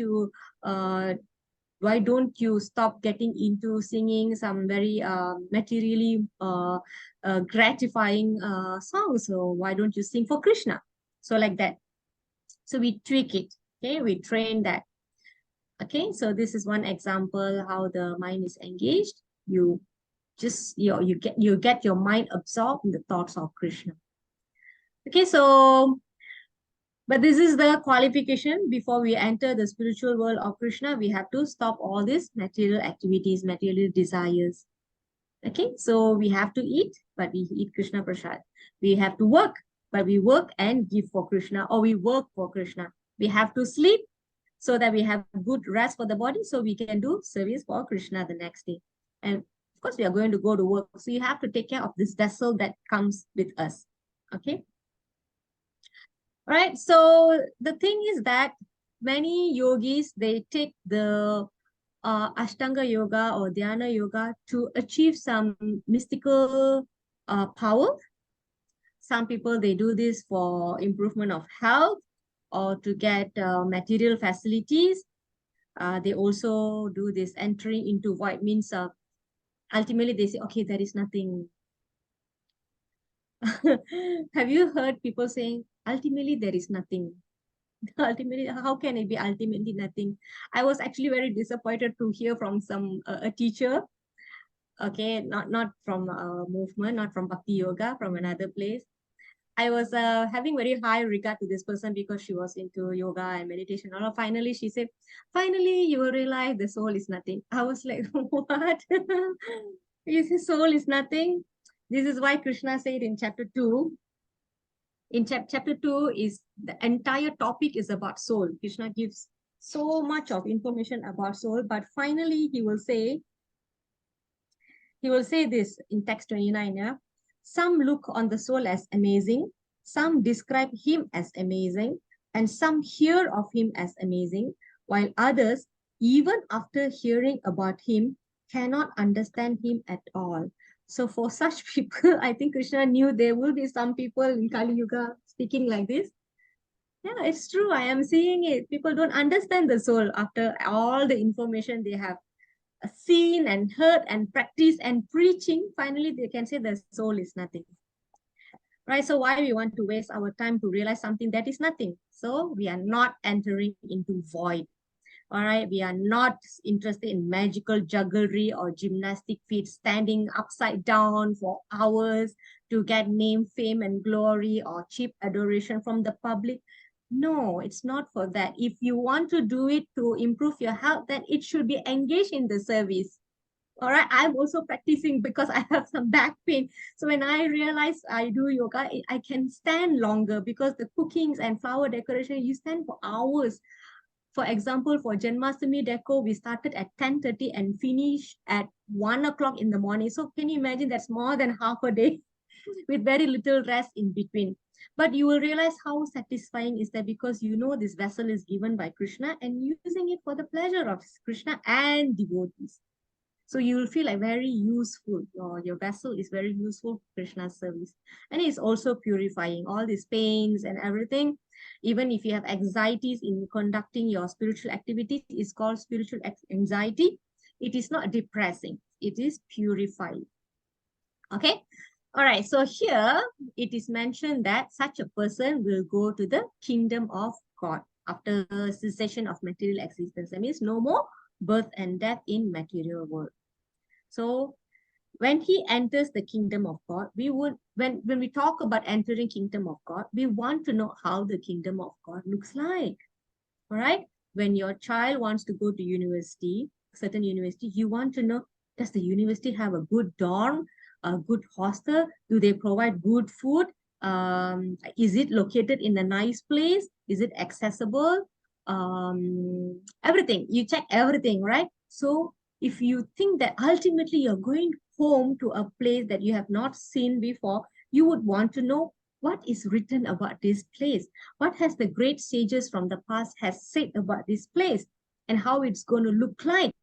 you stop getting into singing some very materially gratifying songs? So why don't you sing for Krishna? So like that. So we tweak it. Okay, we train that. Okay, so this is one example how the mind is engaged. You get your mind absorbed in the thoughts of Krishna. Okay, so but this is the qualification before we enter the spiritual world of Krishna. We have to stop all these material activities, material desires. Okay, so we have to eat, but we eat Krishna Prasad. We have to work, but we work and give for Krishna, or we work for Krishna. We have to sleep so that we have good rest for the body, so we can do service for Krishna the next day. And of course, we are going to go to work. So you have to take care of this vessel that comes with us. Okay. Right. So the thing is that many yogis, they take the Ashtanga Yoga or Dhyana Yoga to achieve some mystical power. Some people, they do this for improvement of health or to get material facilities. They also do this entering into void, means ultimately they say, okay, there is nothing. Have you heard people saying, ultimately there is nothing? Ultimately, how can it be ultimately nothing? I was actually very disappointed to hear from some a teacher. Okay, not from a movement, not from Bhakti Yoga, from another place. I was having very high regard to this person because she was into yoga and meditation. And finally, she said, finally, you will realize the soul is nothing. I was like, what? Is the soul is nothing? This is why Krishna said in chapter 2. In chapter 2 is the entire topic is about soul. Krishna gives so much of information about soul, but finally he will say this in text 29. Yeah? Some look on the soul as amazing, some describe him as amazing, and some hear of him as amazing, while others, even after hearing about him, cannot understand him at all. So for such people, I think Krishna knew there will be some people in Kali Yuga speaking like this. Yeah, it's true. I am seeing it. People don't understand the soul after all the information they have seen and heard and practiced and preaching. Finally, they can say the soul is nothing. Right? So why we want to waste our time to realize something that is nothing? So we are not entering into void. All right, we are not interested in magical jugglery or gymnastic feats, standing upside down for hours to get name, fame, and glory or cheap adoration from the public. No, it's not for that. If you want to do it to improve your health, then it should be engaged in the service. All right, I'm also practicing because I have some back pain. So when I realize I do yoga, I can stand longer because the cookings and flower decoration, you stand for hours. For example, for Janmashtami deco, we started at 10:30 and finished at 1 o'clock in the morning. So can you imagine that's more than half a day with very little rest in between. But you will realize how satisfying is that because you know this vessel is given by Krishna and using it for the pleasure of Krishna and devotees. So you will feel like very useful. Your vessel is very useful for Krishna's service. And it's also purifying all these pains and everything. Even if you have anxieties in conducting your spiritual activities, it's called spiritual anxiety. It is not depressing. It is purifying. Okay. All right. So here it is mentioned that such a person will go to the kingdom of God after cessation of material existence. That means no more birth and death in material world. So when he enters the kingdom of God, we would, when we talk about entering kingdom of God, we want to know how the kingdom of God looks like. All right. When your child wants to go to university, certain university, you want to know, does the university have a good dorm, a good hostel? Do they provide good food? Is it located in a nice place? Is it accessible? Everything. You check everything, right? So if you think that ultimately you're going home to a place that you have not seen before, you would want to know what is written about this place. What has the great sages from the past has said about this place and how it's going to look like,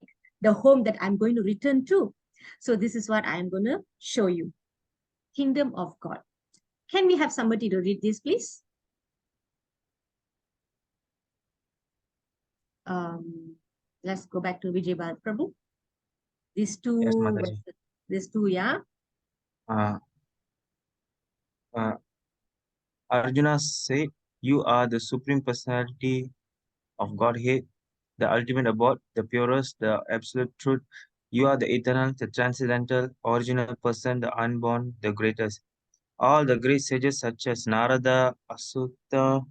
the home that I'm going to return to. So this is what I'm going to show you. Kingdom of God. Can we have somebody to read this, please? Let's go back to Vijay Bharat Prabhu. These two, Yes, Mataji. these two, yeah. Uh, uh, Arjuna said, "You are the supreme personality of Godhead, the ultimate abode, the purest, the absolute truth. You are the eternal, the transcendental, original person, the unborn, the greatest. All the great sages such as Narada, Vasita,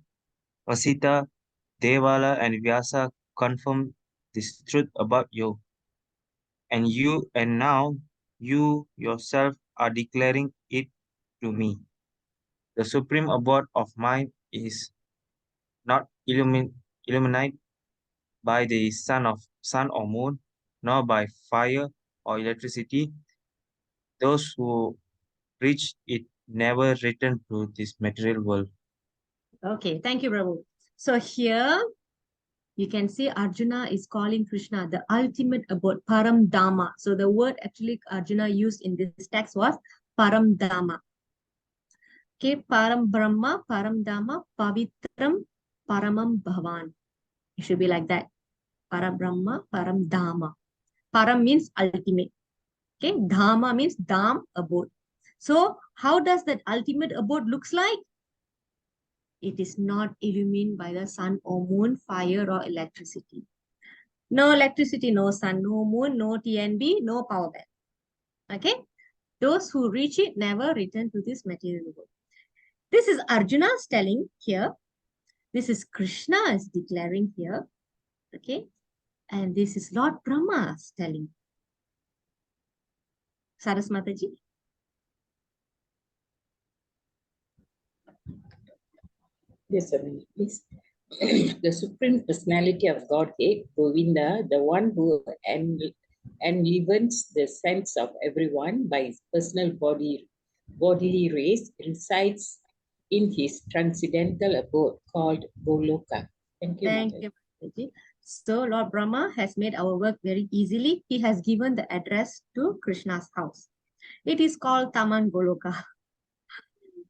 Devala, and Vyasa confirm this truth about you. And now you yourself are declaring it to me. The supreme abode of mind is not illuminated by the sun or moon, nor by fire or electricity. Those who reach it never return to this material world." Okay, thank you, Prabhu. So here you can see Arjuna is calling Krishna the ultimate abode, Param Dhamma. So the word actually Arjuna used in this text was Param Dhamma. Okay, Param Brahma, Param Dhamma, Pavitram, Paramam Bhavan. It should be like that. Param Brahma, Param Dhamma. Param means ultimate. Okay, Dhamma means Dham, abode. So how does that ultimate abode looks like? It is not illumined by the sun or moon, fire or electricity. No electricity, no sun, no moon, no TNB, no power bank. Okay? Those who reach it never return to this material world. This is Arjuna's telling here. This is Krishna is declaring here. Okay? And this is Lord Brahma's telling. Saras Mataji. Yes, please. The Supreme Personality of Godhead, Govinda, the one who enlivens the sense of everyone by his personal bodily race, resides in his transcendental abode called Goloka. Thank you. Thank you, Mataji. So Lord Brahma has made our work very easily. He has given the address to Krishna's house. It is called Taman Goloka.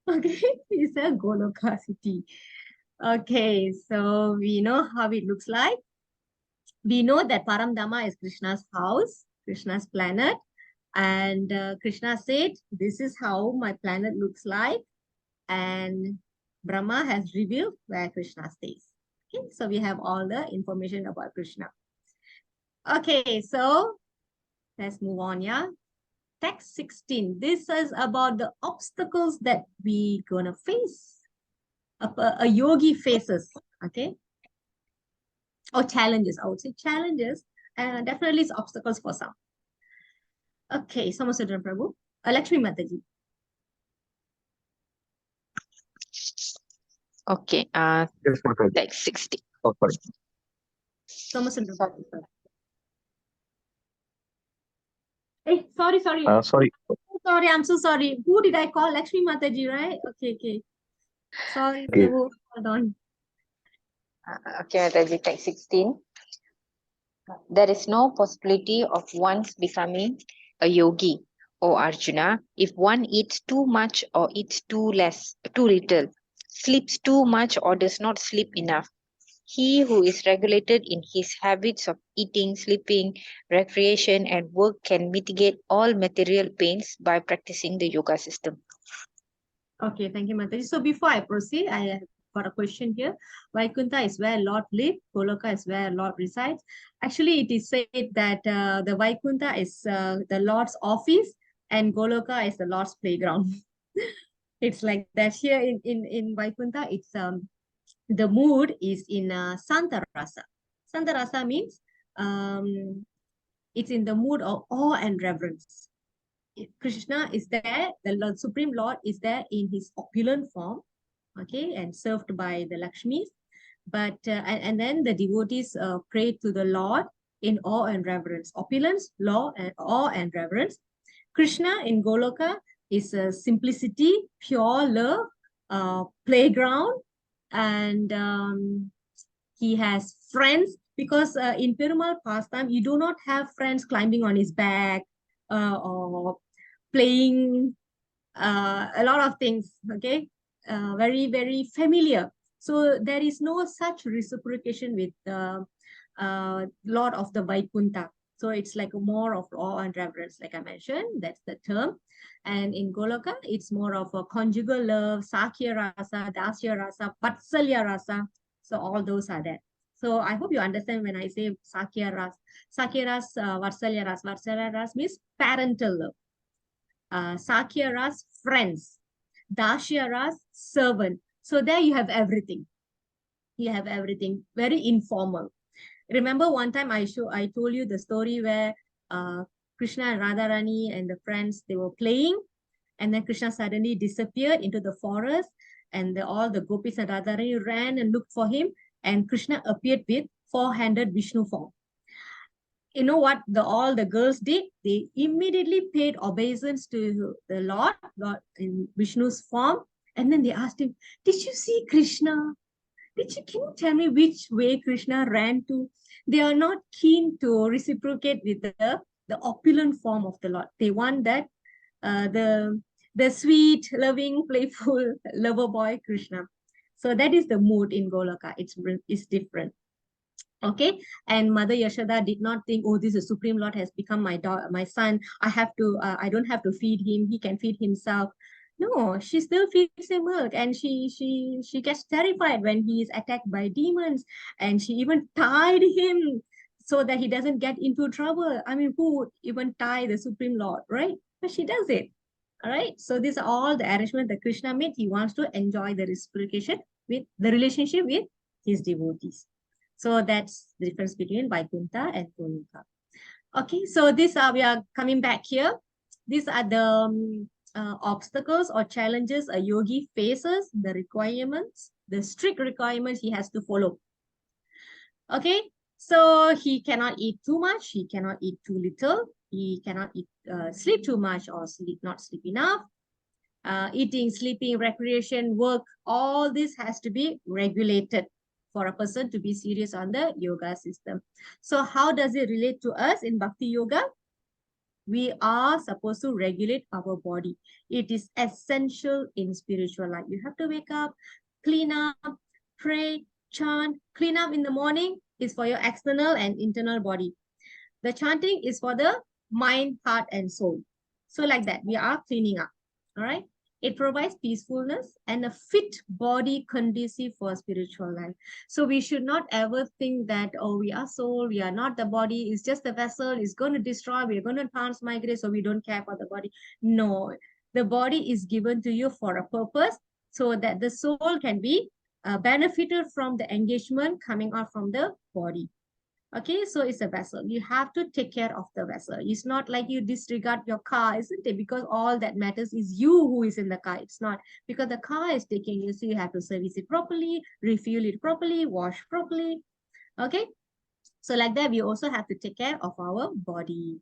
Okay, it's a Goloka city. Okay, so we know how it looks like. We know that Paramdhamma is Krishna's house, Krishna's planet. And Krishna said, this is how my planet looks like. And Brahma has revealed where Krishna stays. Okay, so we have all the information about Krishna. Okay, so let's move on, yeah. Text 16. This is about the obstacles that we gonna face. A yogi faces, okay? Or challenges, I would say challenges. And definitely it's obstacles for some. Okay, Somasudran Prabhu. Lakshmi Mataji. Okay, Yes, Mataji. text 60. Oh, sorry. Somasudran Prabhu. Hey, sorry. Sorry. Sorry, I'm so sorry. Who did I call? Lakshmi Mataji, right? Okay. Sorry, Okay. Prabhu. Hold on. Okay, Mataji, text 16. There is no possibility of one's becoming a yogi, O Arjuna, if one eats too much or eats too little, sleeps too much or does not sleep enough. He who is regulated in his habits of eating, sleeping, recreation, and work can mitigate all material pains by practicing the yoga system. Okay, thank you, Mataji. So before I proceed, I have got a question here. Vaikuntha is where Lord lives. Goloka is where Lord resides. Actually, it is said that the Vaikuntha is the Lord's office and Goloka is the Lord's playground. It's like that here in Vaikuntha. It's the mood is in Santa Rasa. Santa Rasa means it's in the mood of awe and reverence. Krishna is there, the Lord, Supreme Lord is there in his opulent form, okay, and served by the Lakshmis. But and then the devotees pray to the Lord in awe and reverence. Opulence, awe and reverence. Krishna in Goloka is simplicity, pure love, playground, and he has friends, because in Perumal pastime, you do not have friends climbing on his back or playing a lot of things, okay? Very, very familiar. So there is no such reciprocation with the Lord of the Vaikuntha. So it's like more of awe and reverence, like I mentioned, that's the term. And in Goloka, it's more of a conjugal love, Sakya Rasa, Dasya Rasa, Vatsalya Rasa. So all those are there. So I hope you understand when I say Sakya Ras. Sakya Ras, Vatsalya Ras. Vatsalya Ras means parental love. Sakya Ras, friends. Dasya Ras, servant. So there you have everything. You have everything. Very informal. Remember one time I told you the story where Krishna and Radharani and the friends, they were playing, and then Krishna suddenly disappeared into the forest, and all the gopis and Radharani ran and looked for him, and Krishna appeared with four-handed Vishnu form. You know what all the girls did? They immediately paid obeisance to the Lord in Vishnu's form, and then they asked him, did you see Krishna? Can you tell me which way Krishna ran to? They are not keen to reciprocate with the opulent form of the Lord. They want that the sweet, loving, playful lover boy Krishna. So that is the mood in Goloka. It's different. Okay, and Mother Yashoda did not think, oh, this is Supreme Lord has become my son. I don't have to feed him. He can feed himself. No, she still feeds him milk, and she gets terrified when he is attacked by demons, and she even tied him so that he doesn't get into trouble. I mean, who would even tie the Supreme Lord, right? But she does it. All right. So these are all the arrangements that Krishna made. He wants to enjoy the reciprocation with the relationship with his devotees. So that's the difference between Vaikuntha and Golokha. Okay, so we are coming back here. These are the obstacles or challenges a yogi faces, the requirements, the strict requirements he has to follow. Okay, so he cannot eat too much, he cannot eat too little, he cannot sleep too much or not sleep enough. Eating, sleeping, recreation, work, all this has to be regulated for a person to be serious on the yoga system. So how does it relate to us in Bhakti Yoga? We are supposed to regulate our body. It is essential in spiritual life. You have to wake up, clean up, pray, chant. Clean up in the morning is for your external and internal body. The chanting is for the mind, heart, and soul. So like that, we are cleaning up. All right. It provides peacefulness and a fit body conducive for spiritual life. So we should not ever think that, oh, we are soul, we are not the body, it's just the vessel, it's going to destroy, we're going to transmigrate, so we don't care for the body. No, the body is given to you for a purpose so that the soul can be benefited from the engagement coming out from the body. Okay, so it's a vessel. You have to take care of the vessel. It's not like you disregard your car, isn't it? Because all that matters is you who is in the car. It's not because the car is taking you, so you have to service it properly, refuel it properly, wash properly. Okay, so like that, we also have to take care of our body.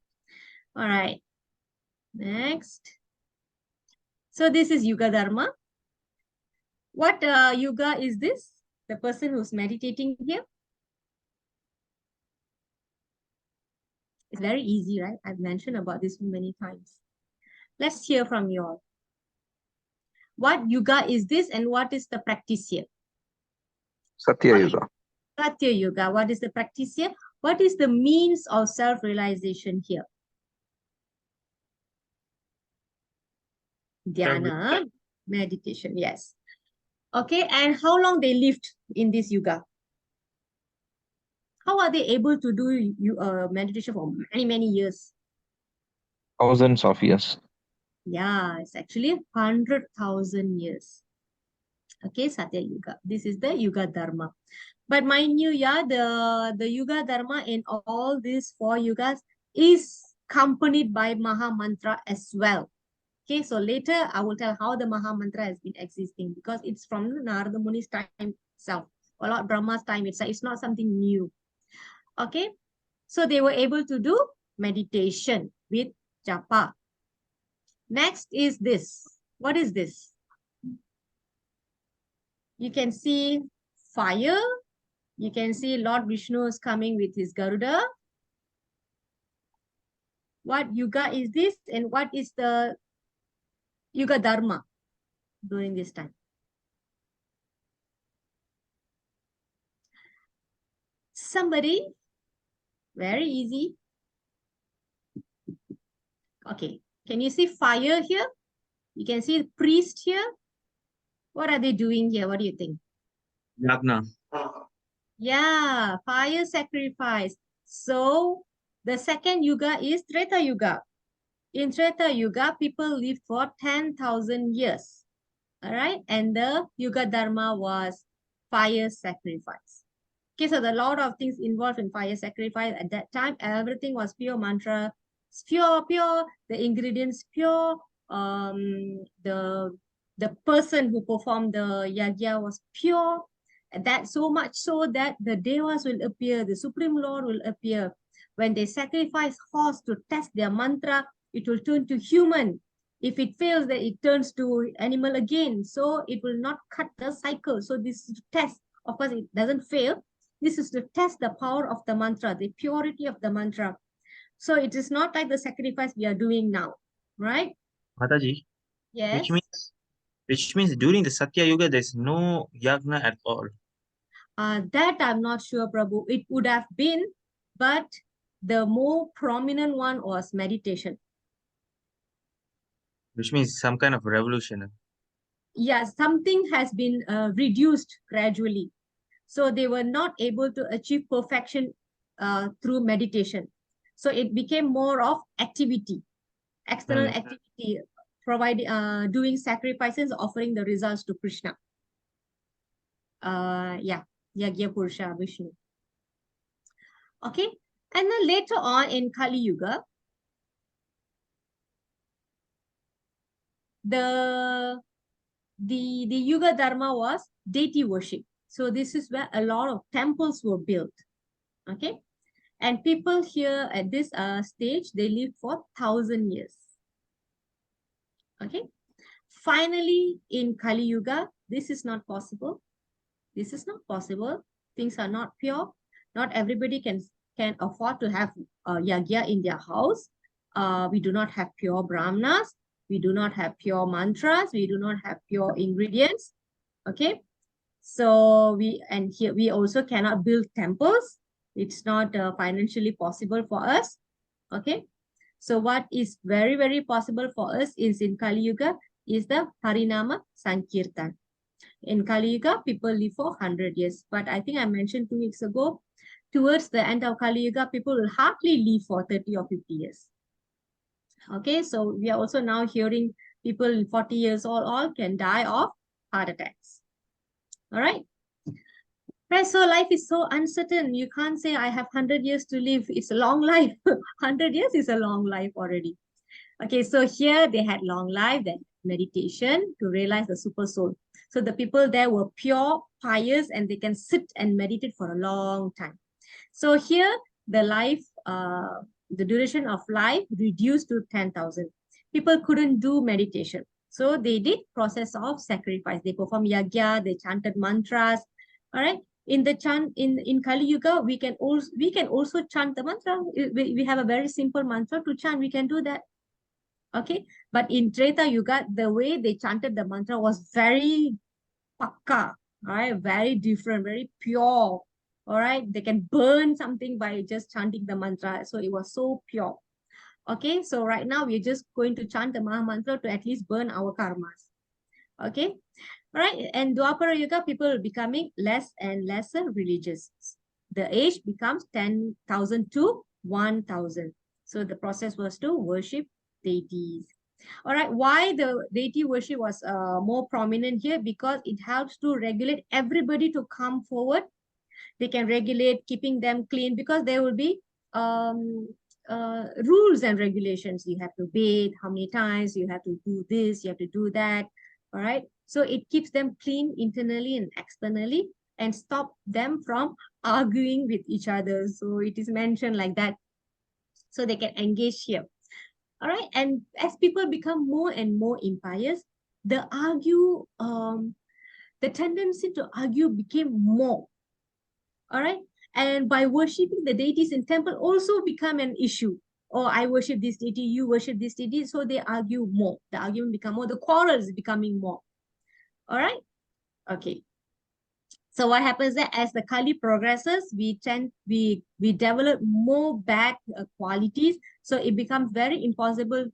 All right, next. So this is Yuga Dharma. What yoga is this? The person who's meditating here? It's very easy, right? I've mentioned about this many times. Let's hear from you all. What yoga is this and what is the practice here? Satya Yuga. Satya Yoga. What is the practice here? What is the means of self-realization here? Dhyana, meditation, yes. Okay, and how long they lived in this yoga? How are they able to do meditation for many, many years? Thousands of years. Yeah, it's actually 100,000 years. Okay, Satya Yuga. This is the Yuga Dharma. But mind you, yeah, the Yuga Dharma in all these 4 yugas is accompanied by Maha Mantra as well. Okay, so later I will tell how the Maha Mantra has been existing because it's from Narada Muni's time itself, or Lord Brahma's time itself. It's not something new. Okay, so they were able to do meditation with japa. Next is this. What is this? You can see fire. You can see Lord Vishnu is coming with his Garuda. What yuga is this and what is the Yuga Dharma during this time? Somebody, very easy. Okay, can you see fire here? You can see the priest here. What are they doing here? What do you think? Yagna. Yeah, fire sacrifice. So the second yuga is Treta Yuga. In Treta Yuga, people lived for 10,000 years. All right, and the Yuga Dharma was fire sacrifice. Okay, so there are a lot of things involved in fire sacrifice. At that time, everything was pure mantra. It's pure, the ingredients pure. The person who performed the yagya was pure. And that so much so that the devas will appear, the Supreme Lord will appear. When they sacrifice horse to test their mantra, it will turn to human. If it fails, then it turns to animal again. So it will not cut the cycle. So this is to test. Of course, it doesn't fail. This is to test the power of the mantra, the purity of the mantra. So it is not like the sacrifice we are doing now, right? Mataji, Yes. which means during the Satya Yuga, there's no yagna at all. That I'm not sure, Prabhu. It would have been, but the more prominent one was meditation. which means some kind of revolution. Yeah, something has been reduced gradually. So they were not able to achieve perfection through meditation. So it became more of activity, external activity, doing sacrifices, offering the results to Krishna. Yeah, Yagya Purusha Vishnu. Okay, and then later on in Kali Yuga, the Yuga Dharma was deity worship. So this is where a lot of temples were built. Okay, and people here at this stage, they live for 1,000 years. Okay, finally in Kali Yuga, this is not possible. This is not possible. Things are not pure. Not everybody can afford to have yagya in their house. We do not have pure brahmanas. We do not have pure mantras. We do not have pure ingredients. Okay. So here we also cannot build temples. It's not financially possible for us. Okay. So what is very, very possible for us is in Kali Yuga is the Harinama Sankirtan. In Kali Yuga, people live for 100 years. But I think I mentioned 2 weeks ago, towards the end of Kali Yuga, people will hardly live for 30 or 50 years. Okay, so we are also now hearing people 40 years old all can die of heart attacks. All right. Right, so life is so uncertain. You can't say I have 100 years to live. It's a long life. 100 years is a long life already. Okay, so here they had long life, then meditation to realize the super soul. So the people there were pure, pious, and they can sit and meditate for a long time. So here the life, the duration of life reduced to 10,000. People couldn't do meditation. So they did process of sacrifice. They performed yagya, they chanted mantras. All right. In the chant in Kali Yuga, we can also chant the mantra. We have a very simple mantra to chant. We can do that. Okay, but in Treta Yuga, the way they chanted the mantra was very pakka, all right, very different, very pure. All right, they can burn something by just chanting the mantra. So it was so pure. Okay, so right now we're just going to chant the Maha Mantra to at least burn our karmas. Okay, all right, and Dwapara Yuga, people are becoming less and lesser religious. The age becomes 10,000 to 1,000. So the process was to worship deities. All right, why the deity worship was more prominent here? Because it helps to regulate everybody to come forward. They can regulate keeping them clean because there will be rules and regulations. You have to bathe how many times, you have to do this, you have to do that. All right, so it keeps them clean internally and externally and stop them from arguing with each other. So it is mentioned like that. So they can engage here. All right, and as people become more and more impious, the tendency to argue became more. All right, and by worshipping the deities in temple also become an issue. Oh, I worship this deity, you worship this deity, so they argue more. The argument become more, the quarrel is becoming more. All right, okay. So what happens that as the Kali progresses, we develop more bad qualities. So it becomes very impossible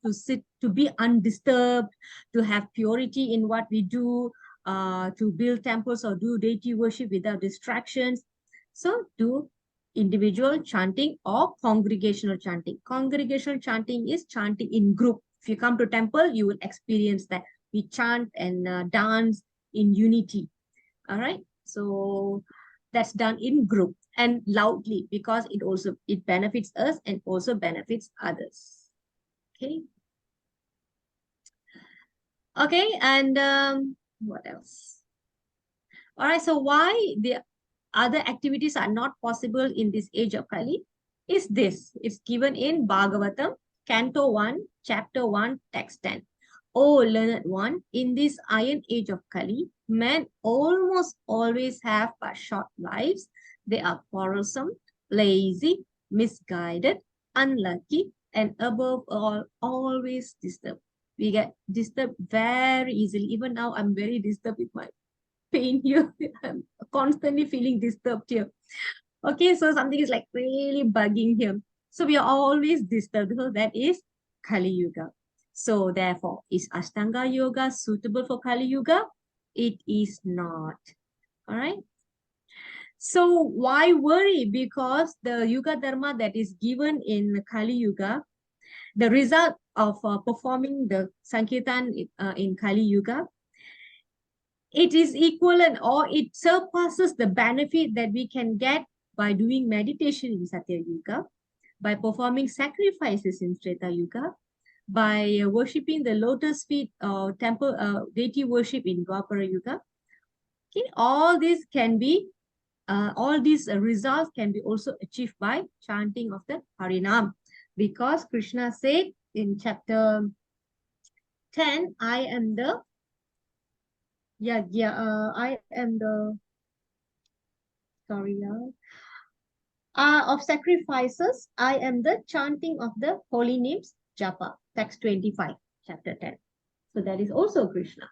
to be undisturbed, to have purity in what we do, to build temples or do deity worship without distractions. So do individual chanting or congregational chanting. Congregational chanting is chanting in group. If you come to temple, you will experience that. We chant and dance in unity. All right. So that's done in group and loudly because it benefits us and also benefits others. Okay. Okay, and what else? All right, so why the other activities are not possible in this age of Kali is this. It's given in Bhagavatam, Canto 1, Chapter 1, Text 10. O learned one, in this iron age of Kali, men almost always have but short lives. They are quarrelsome, lazy, misguided, unlucky, and above all, always disturbed. We get disturbed very easily. Even now, I'm very disturbed with my pain here. I'm constantly feeling disturbed here. Okay, so something is like really bugging here. So we are always disturbed because that is Kali Yuga. So therefore, is Ashtanga Yoga suitable for Kali Yuga? It is not. All right. So why worry? Because the Yuga Dharma that is given in Kali Yuga, the result of performing the Sankirtan in Kali Yuga, it is equivalent or it surpasses the benefit that we can get by doing meditation in Satya Yuga, by performing sacrifices in Treta Yuga, by worshipping the lotus feet temple deity worship in Dwapara Yuga. Okay, all these can be all these results can be also achieved by chanting of the Harinam, because Krishna said in chapter 10, I am the I am the of sacrifices, I am the chanting of the holy names, Japa, text 25, chapter 10. So that is also Krishna.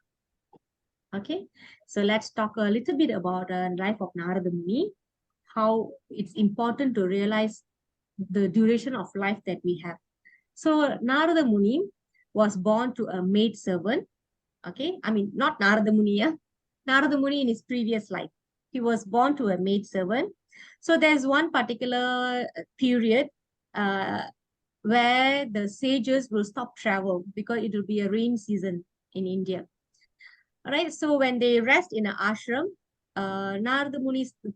Okay, so let's talk a little bit about the life of Narada Muni, how it's important to realize the duration of life that we have. So Narada Muni was born to a maid servant. Okay, I mean, not Narada Muni, yeah? Narada Muni in his previous life. He was born to a maid servant. So there's one particular period where the sages will stop travel because it will be a rain season in India. All right, so when they rest in an ashram,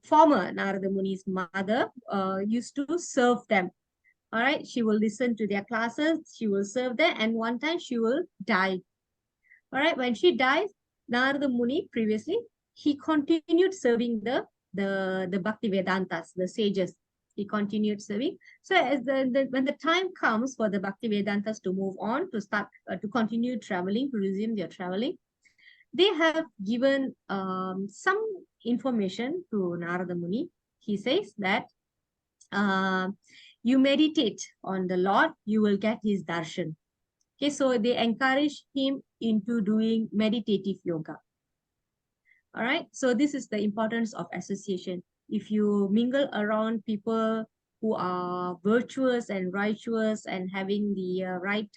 former Narada Muni's mother used to serve them. All right, she will listen to their classes, she will serve them, and one time she will die. All right, when she dies, Narada Muni previously, he continued serving the Bhakti Vedantas, the sages. He continued serving. So as when the time comes for the Bhakti Vedantas to move on, to start, to continue traveling, to resume their traveling, they have given some information to Narada Muni. He says that you meditate on the Lord, you will get his darshan. Okay, so they encourage him into doing meditative yoga. All right, so this is the importance of association. If you mingle around people who are virtuous and righteous and having the right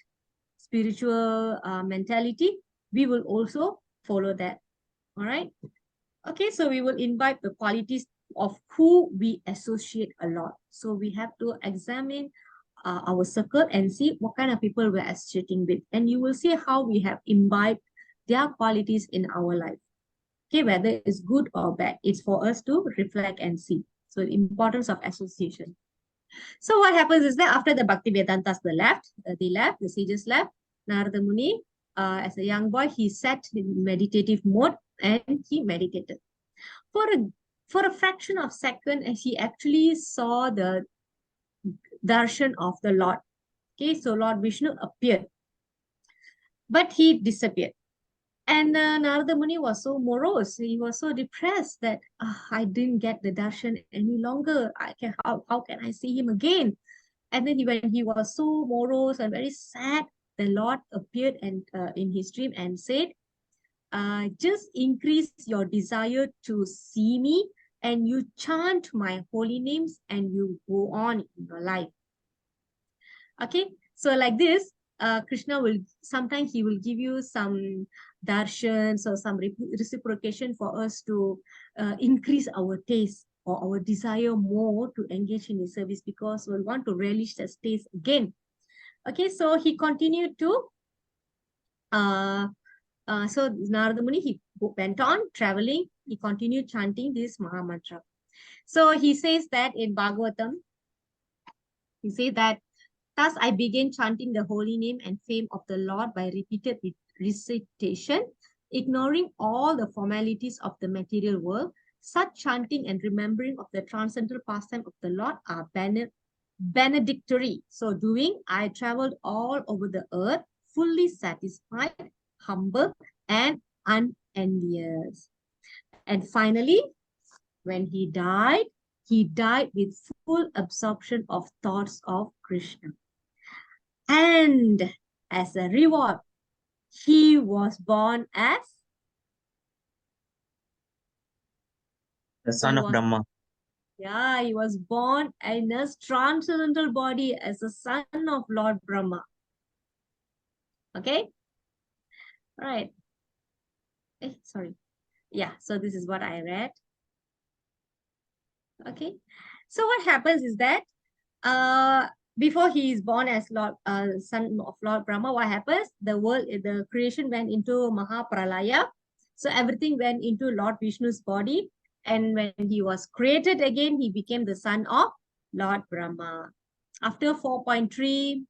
spiritual mentality, we will also follow that. All right. Okay, so we will invite the qualities of who we associate a lot. So we have to examine our circle and see what kind of people we're associating with. And you will see how we have imbibed their qualities in our life. Okay, whether it's good or bad, it's for us to reflect and see. So the importance of association. So what happens is that after the Bhakti Vedantas the sages left, Narada Muni, as a young boy, he sat in meditative mode and he meditated. For a fraction of a second, he actually saw the darshan of the Lord. Okay, so Lord Vishnu appeared, but he disappeared. And Narada Muni was so morose. He was so depressed that I didn't get the darshan any longer. How can I see him again? And then when he was so morose and very sad, the Lord appeared and in his dream and said, just increase your desire to see me and you chant my holy names and you go on in your life. Okay, so like this, Krishna will, sometimes he will give you some darshans or some reciprocation for us to increase our taste or our desire more to engage in his service, because we want to relish the taste again. Okay, so he continued to so Narada Muni, he went on traveling. He continued chanting this Maha Mantra. So he says that in Bhagavatam, he says that, thus I began chanting the holy name and fame of the Lord by repeated recitation, ignoring all the formalities of the material world. Such chanting and remembering of the transcendental pastime of the Lord are benedictory. So doing, I traveled all over the earth, fully satisfied, humble, and unenvious. And finally, when he died with full absorption of thoughts of Krishna. And as a reward, he was born as the son of Brahma. Yeah, he was born in a transcendental body as a son of Lord Brahma. Okay. Right. Sorry. Yeah. So this is what I read. Okay. So what happens is that before he is born as Lord, son of Lord Brahma, what happens? The creation went into Mahapralaya. So everything went into Lord Vishnu's body. And when he was created again, he became the son of Lord Brahma. After 4.3,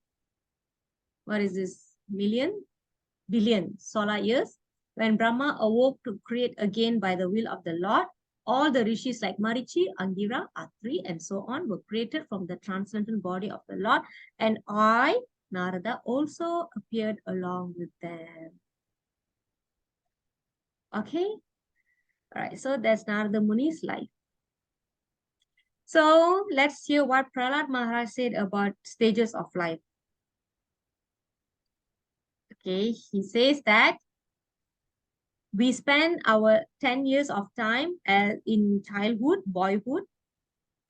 what is this? Billion solar years, when Brahma awoke to create again by the will of the Lord, all the rishis like Marichi, Angira, Atri, and so on were created from the transcendental body of the Lord. And I, Narada, also appeared along with them. Okay? All right, so that's Narada Muni's life. So let's hear what Prahlad Maharaj said about stages of life. Okay, he says that we spend our 10 years of time in boyhood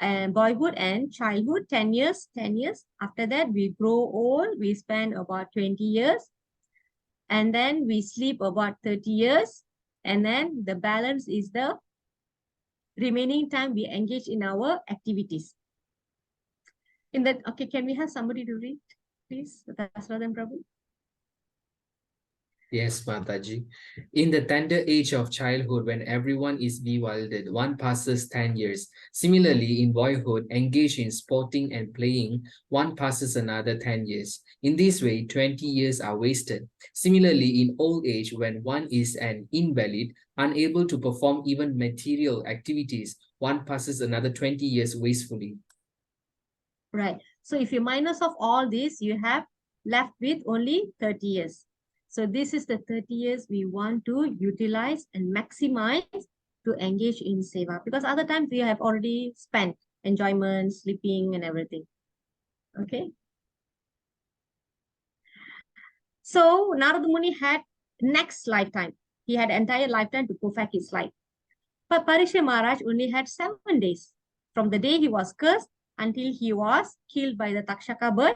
and childhood, 10 years. After that, we grow old, we spend about 20 years. And then we sleep about 30 years. And then the balance is the remaining time we engage in our activities. Okay, can we have somebody to read, please? Dasradhan Prabhu. Yes, Mataji. In the tender age of childhood, when everyone is bewildered, one passes 10 years. Similarly, in boyhood, engaged in sporting and playing, one passes another 10 years. In this way, 20 years are wasted. Similarly, in old age, when one is an invalid, unable to perform even material activities, one passes another 20 years wastefully. Right. So if you minus off all this, you have left with only 30 years. So this is the 30 years we want to utilize and maximize to engage in seva. Because other times we have already spent enjoyment, sleeping, and everything. Okay. So Narada Muni had next lifetime. He had entire lifetime to perfect his life. But Parikshit Maharaj only had 7 days. From the day he was cursed until he was killed by the Takshaka bird,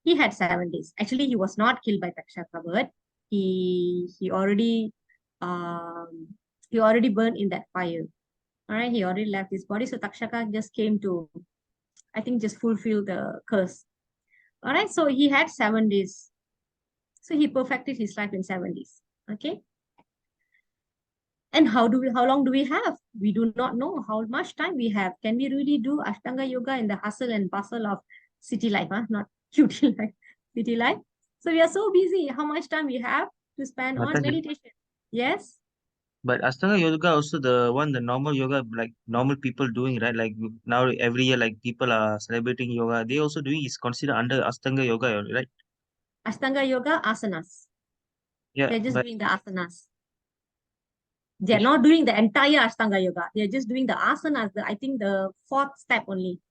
he had 7 days. Actually, he was not killed by Takshaka bird. He already burned in that fire. All right, he already left his body. So Takshaka just came to, I think, just fulfill the curse. All right, so he had 7 days. So he perfected his life in 7 days. Okay. And how long do we have? We do not know how much time we have. Can we really do Ashtanga Yoga in the hustle and bustle of city life, huh? Not cutie life, city life? So we are so busy. How much time we have to spend on meditation? Yes? But Ashtanga yoga also the normal yoga, like normal people doing, right? Like now every year, like people are celebrating yoga. They also doing is considered under Ashtanga yoga, right? Ashtanga Yoga asanas. Yeah, They're just but doing the asanas. They're not doing the entire Ashtanga Yoga. They're just doing the asanas. I think the 4th step only.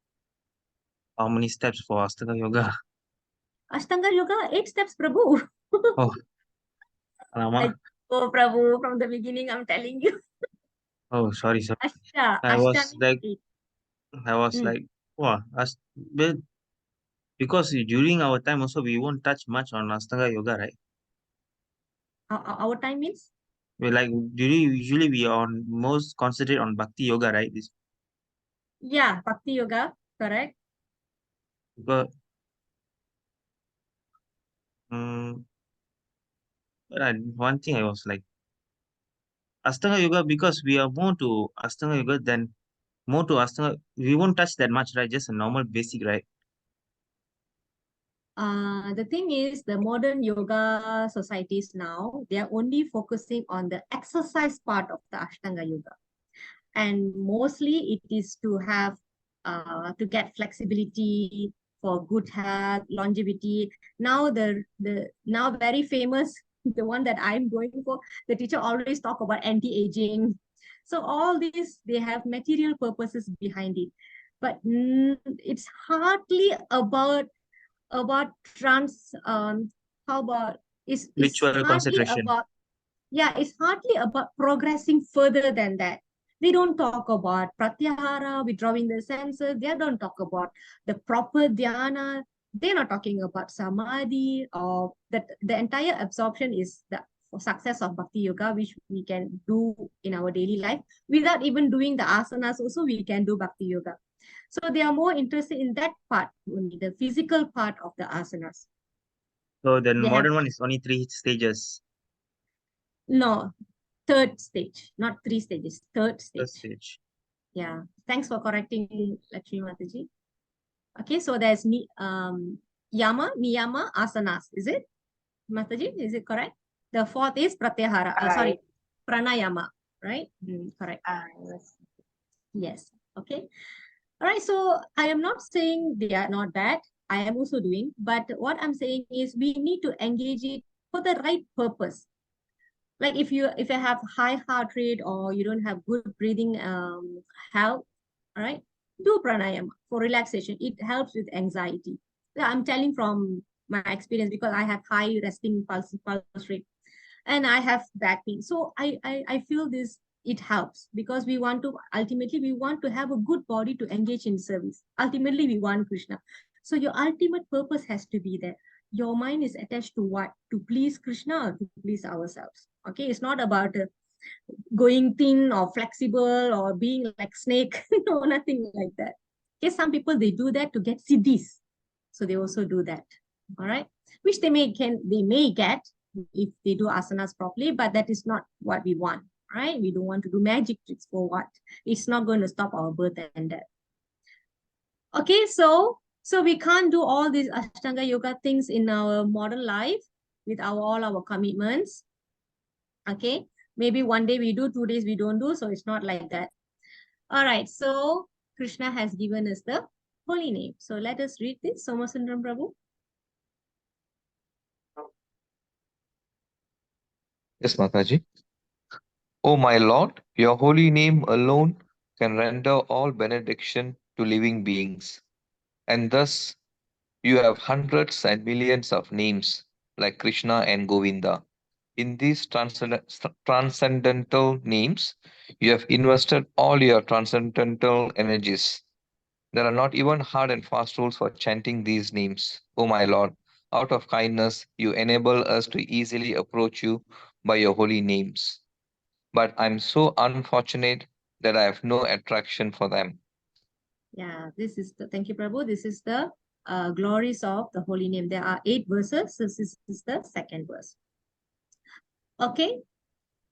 how many steps for Ashtanga yoga? Ashtanga Yoga, 8 steps, Prabhu. Oh, Alama. Oh, Prabhu, from the beginning, I'm telling you. Oh, sorry, sir. Ashta. I Ashta was means like, 8. wow, but because during our time also we won't touch much on Ashtanga yoga, right? Our time means? We like usually we are on most concentrate on Bhakti yoga, right? Yeah, Bhakti Yoga, correct. Because one thing I was like Ashtanga yoga, because we are more to Ashtanga yoga than more to Ashtanga. We won't touch that much, right? Just a normal basic, right? The thing is, the modern yoga societies now, they are only focusing on the exercise part of the Ashtanga Yoga. And mostly it is to have, to get flexibility for good health, longevity. Now the now very famous, the one that I'm going for, the teacher always talk about anti-aging. So all these, they have material purposes behind it. But it's hardly about how about it's Ritual hardly concentration. about, yeah, it's hardly about progressing further than that. They don't talk about pratyahara, withdrawing the senses. They don't talk about the proper dhyana, They're not talking about samadhi or that the entire absorption is the success of bhakti yoga, which we can do in our daily life without even doing the asanas. Also, we can do bhakti yoga. So they are more interested in that part, only the physical part of the asanas. So the They modern have one is only 3 stages. no third stage, not 3 stages, third First stage. stage. Yeah, thanks for correcting Lakshmi Mataji. Okay, so there's yama, niyama, asanas. Is it, Mataji? Is it correct? The fourth is pratyahara. Sorry, pranayama. Right? Correct. Yes. Okay. All right. So I am not saying they are not bad. I am also doing, but what I'm saying is we need to engage it for the right purpose. Like if you have high heart rate or you don't have good breathing health, all right, do pranayama for relaxation. It helps with anxiety. Yeah, I'm telling from my experience because I have high resting pulse rate and I have back pain. So I feel this, it helps because we want to, ultimately we want to have a good body to engage in service. Ultimately we want Krishna. So your ultimate purpose has to be there. Your mind is attached to what? To please Krishna or to please ourselves. Okay, it's not about going thin or flexible or being like snake. No, nothing like that. Okay, some people, they do that to get siddhis. So they also do that. All right, which they may get if they do asanas properly, but that is not what we want. Right? We don't want to do magic tricks for what? It's not going to stop our birth and death. Okay, so we can't do all these Ashtanga yoga things in our modern life with all our commitments. Okay, maybe one day we do, 2 days we don't do, so it's not like that. All right, so Krishna has given us the holy name. So let us read this, Somasundram Prabhu. Yes, Mataji. O my Lord, your holy name alone can render all benediction to living beings. And thus you have hundreds and millions of names like Krishna and Govinda. In these transcendental names, you have invested all your transcendental energies. There are not even hard and fast rules for chanting these names. O my Lord, out of kindness, you enable us to easily approach you by your holy names. But I'm so unfortunate that I have no attraction for them. Yeah, this is the, thank you, Prabhu. This is the glories of the holy name. There are 8 verses. This is the second verse. Okay,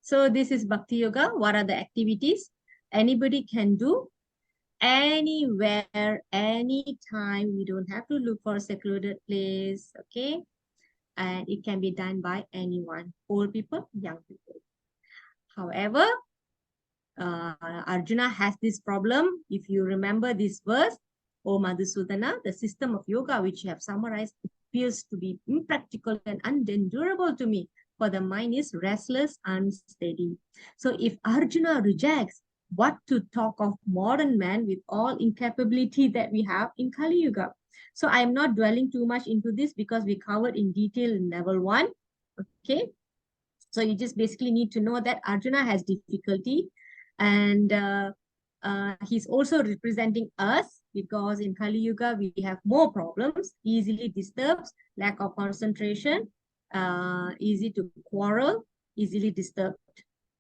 so this is Bhakti Yoga. What are the activities? Anybody can do anywhere, anytime. We don't have to look for a secluded place. Okay, and it can be done by anyone, old people, young people. However, Arjuna has this problem. If you remember this verse, O Madhusudana, the system of yoga which you have summarized appears to be impractical and unendurable to me, for the mind is restless, unsteady. So if Arjuna rejects, what to talk of modern man with all incapability that we have in Kali Yuga? So I am not dwelling too much into this because we covered in detail in level 1. Okay, so you just basically need to know that Arjuna has difficulty, and he's also representing us because in Kali Yuga we have more problems, easily disturbed, lack of concentration, easy to quarrel, easily disturbed.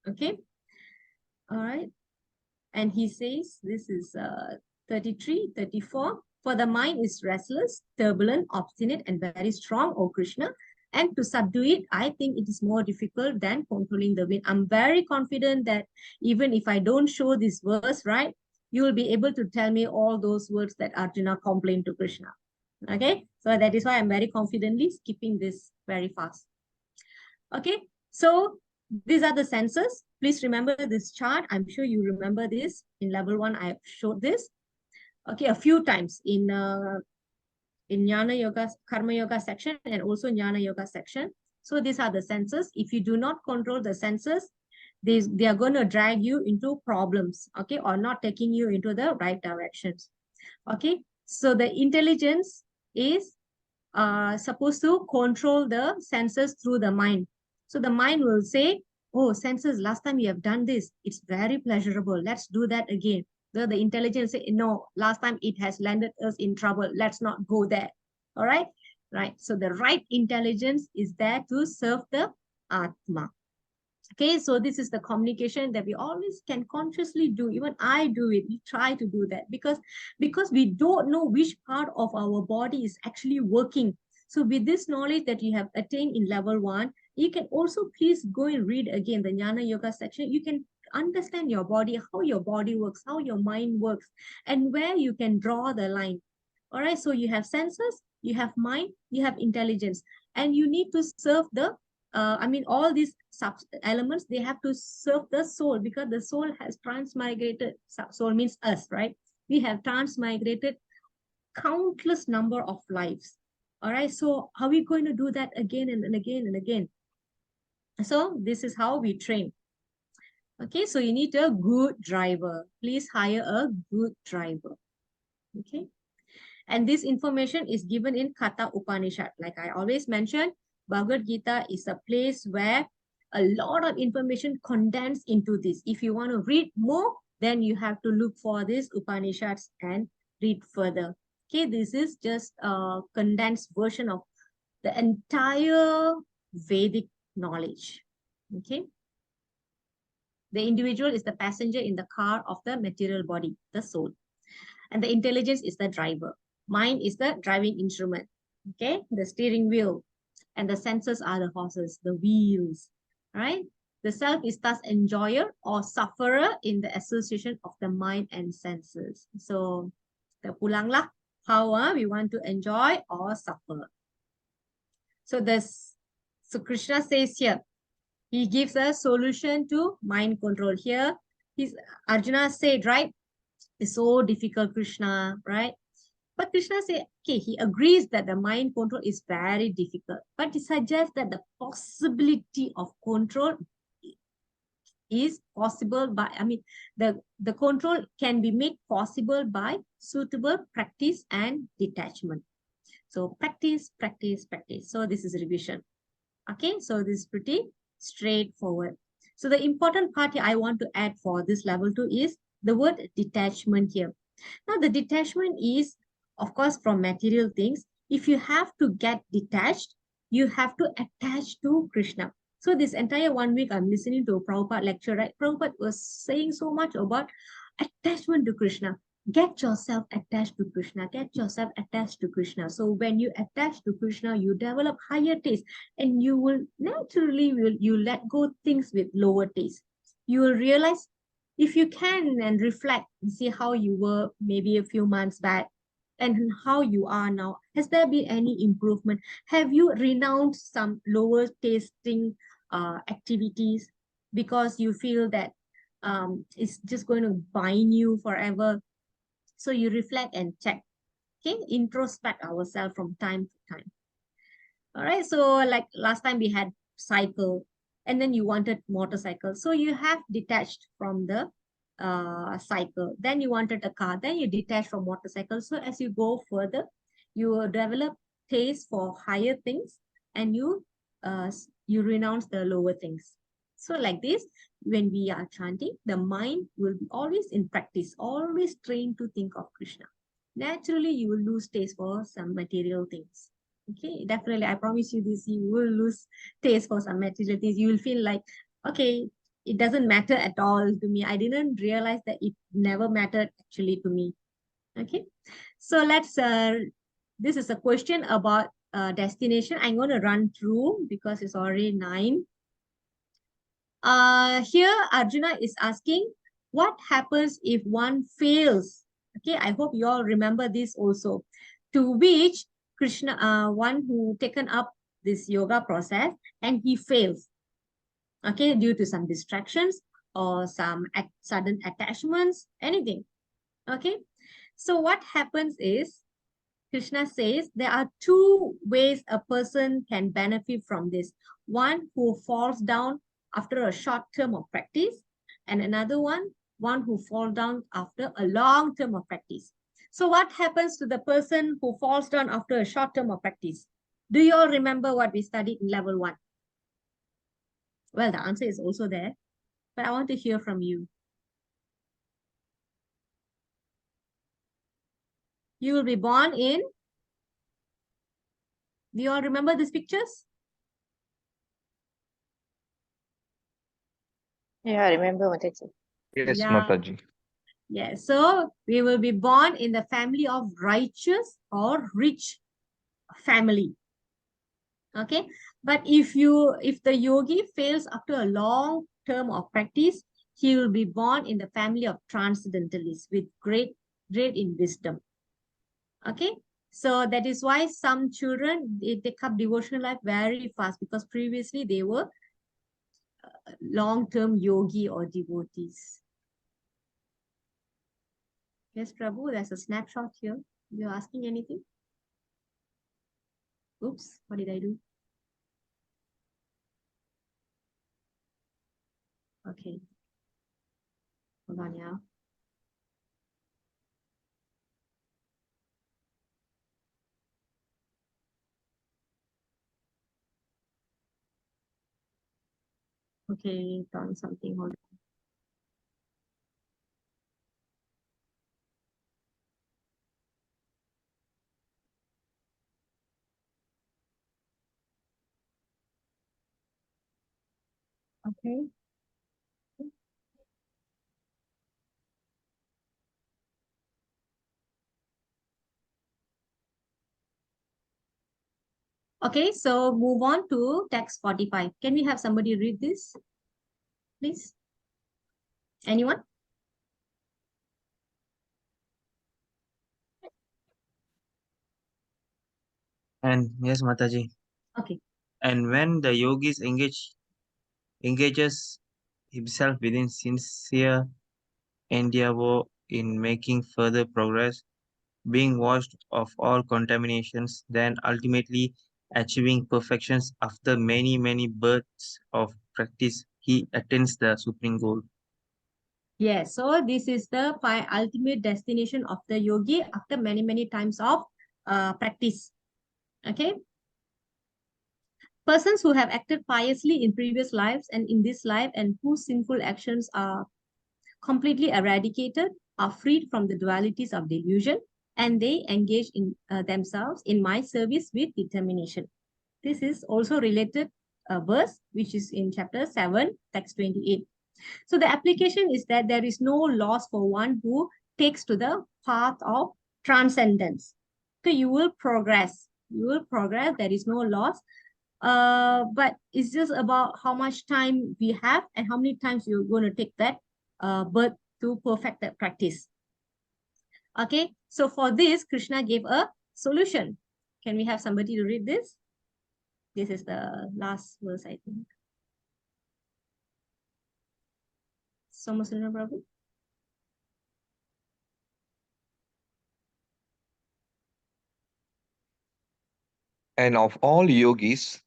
Okay, all right. And he says, this is 33, 34. For the mind is restless, turbulent, obstinate, and very strong, O Krishna. And to subdue it, I think it is more difficult than controlling the wind. I'm very confident that even if I don't show this verse, right, you will be able to tell me all those words that Arjuna complained to Krishna. Okay, so that is why I'm very confidently skipping this very fast. Okay, so these are the senses. Please remember this chart. I'm sure you remember this. In level 1, I have showed this. Okay, a few times in Jnana Yoga, Karma Yoga section, and also Jnana Yoga section. So these are the senses. If you do not control the senses, they are going to drag you into problems, okay, or not taking you into the right directions. Okay, so the intelligence is supposed to control the senses through the mind. So the mind will say, oh, senses, last time you have done this, it's very pleasurable, let's do that again. The intelligence say, no, last time it has landed us in trouble, let's not go there. All right, right. So the right intelligence is there to serve the Atma. Okay, so this is the communication that we always can consciously do. Even I do it. We try to do that because we don't know which part of our body is actually working. So with this knowledge that you have attained in level 1, you can also please go and read again the Jnana Yoga section. You can understand your body, how your body works, how your mind works, and where you can draw the line. All right, so you have senses, you have mind, you have intelligence, and you need to serve the all these sub elements, they have to serve the soul, because the soul has transmigrated. Soul means us, right? We have transmigrated countless number of lives. All right, so how are we going to do that again and again and again? So this is how we train. Okay, so you need a good driver. Please hire a good driver. Okay, and this information is given in Katha Upanishad. Like I always mention, Bhagavad Gita is a place where a lot of information condensed into this. If you want to read more, then you have to look for these Upanishads and read further. Okay, this is just a condensed version of the entire Vedic knowledge. Okay. The individual is the passenger in the car of the material body, the soul. And the intelligence is the driver. Mind is the driving instrument. Okay, the steering wheel. And the senses are the horses, the wheels. Right? The self is thus enjoyer or sufferer in the association of the mind and senses. So, the pulanglah, how we want to enjoy or suffer. So Krishna says here, he gives a solution to mind control. Here, Arjuna said, right? It's so difficult, Krishna, right? But Krishna said, okay, he agrees that the mind control is very difficult, but he suggests that the possibility of control is possible by, the control can be made possible by suitable practice and detachment. So practice, practice, practice. So this is revision. Okay, so this is pretty straightforward. So the important part I want to add for this level 2 is the word detachment here. Now the detachment is, of course, from material things. If you have to get detached, you have to attach to Krishna. So this entire 1 week, I'm listening to a Prabhupada lecture, right? Prabhupada was saying so much about attachment to Krishna. Get yourself attached to Krishna. Get yourself attached to Krishna. So when you attach to Krishna, you develop higher taste, and you will naturally you let go things with lower taste. You will realize, if you can and reflect and see how you were maybe a few months back and how you are now, has there been any improvement? Have you renounced some lower tasting activities because you feel that it's just going to bind you forever? So you reflect and check. Okay, introspect ourselves from time to time. All right, so like last time we had cycle, and then you wanted motorcycle, so you have detached from the cycle. Then you wanted a car, then you detach from motorcycle. So as you go further, you will develop taste for higher things, and you renounce the lower things. So like this, when we are chanting, the mind will be always in practice, always trained to think of Krishna. Naturally, you will lose taste for some material things. Okay, definitely, I promise you this, you will lose taste for some material things. You will feel like, okay, it doesn't matter at all to me. I didn't realize that it never mattered actually to me. Okay, so let's, this is a question about destination. I'm going to run through because it's already 9. Here, Arjuna is asking, what happens if one fails? Okay, I hope you all remember this also. To which Krishna, one who taken up this yoga process and he fails. Okay, due to some distractions or some sudden attachments, anything. Okay, so what happens is, Krishna says there are 2 ways a person can benefit from this. One who falls down after a short term of practice, and another one who falls down after a long term of practice. So what happens to the person who falls down after a short term of practice? Do you all remember what we studied in level 1? Well, the answer is also there, but I want to hear from you. You will be born in Do you all remember these pictures? Yeah, I remember what I said. Yes, Yeah. Mataji. Yeah, so we will be born in the family of righteous or rich family. Okay, but if the yogi fails after a long term of practice, he will be born in the family of transcendentalists with great in wisdom. Okay, so that is why some children, they take up devotional life very fast, because previously they were long-term yogi or devotees. Yes, Prabhu, there's a snapshot here. You're asking anything? Oops, what did I do? Okay. Hold on, yeah. Okay, done something. Hold on. Okay. Okay, so move on to text 45. Can we have somebody read this, please? Anyone? And yes, Mataji. Okay. And when the yogis engages himself within sincere endeavor in making further progress, being washed of all contaminations, then ultimately achieving perfections after many, many births of practice, he attains the supreme goal. Yes, so this is the ultimate destination of the yogi after many times of practice. Okay. Persons who have acted piously in previous lives and in this life, and whose sinful actions are completely eradicated, are freed from the dualities of delusion, and they engage in themselves in my service with determination. This is also related verse, which is in chapter 7, text 28. So the application is that there is no loss for one who takes to the path of transcendence. So you will progress. You will progress. There is no loss. But it's just about how much time we have and how many times you're going to take that birth to perfect that practice. Okay, so for this, Krishna gave a solution. Can we have somebody to read this? This is the last verse, I think. Somasundara Prabhu. And of all yogis,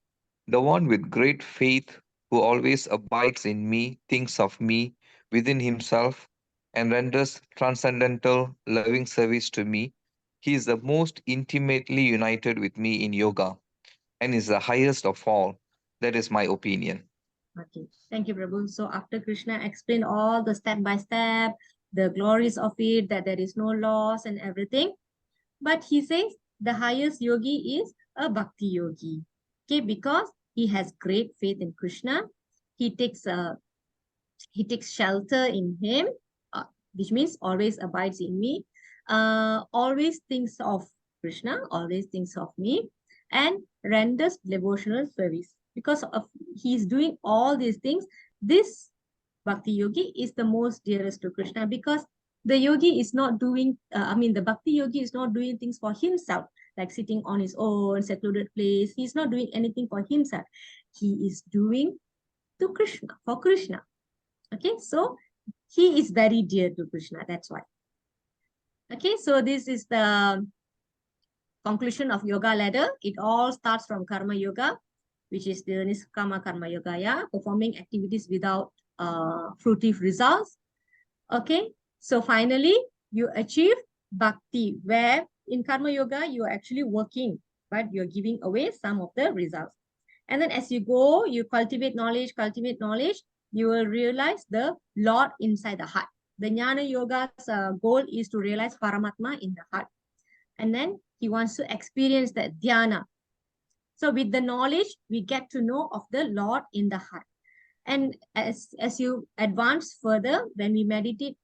the one with great faith who always abides in me thinks of me within himself and renders transcendental loving service to me. He is the most intimately united with me in yoga and is the highest of all. That is my opinion. Okay, thank you, Prabhu. So after Krishna explained all the step by step, the glories of it, that there is no loss and everything, but he says the highest yogi is a bhakti yogi. Okay, because he has great faith in Krishna. He takes shelter in him, which means always abides in me, always thinks of Krishna, always thinks of me, and renders devotional service. Because of he's doing all these things, this bhakti yogi is the most dearest to Krishna, because the yogi is not doing, the bhakti yogi is not doing things for himself, like sitting on his own secluded place. He's not doing anything for himself. He is doing to Krishna, for Krishna. Okay, so he is very dear to Krishna. That's why. Okay, so this is the conclusion of yoga ladder. It all starts from karma yoga, which is the niskama karma yoga, yeah, performing activities without fruitive results. Okay, so finally you achieve bhakti, where in karma yoga you are actually working, but you're giving away some of the results. And then as you go, you cultivate knowledge, you will realize the Lord inside the heart. The Jnana Yoga's goal is to realize Paramatma in the heart. And then he wants to experience that dhyana. So with the knowledge, we get to know of the Lord in the heart. And as you advance further, when we meditate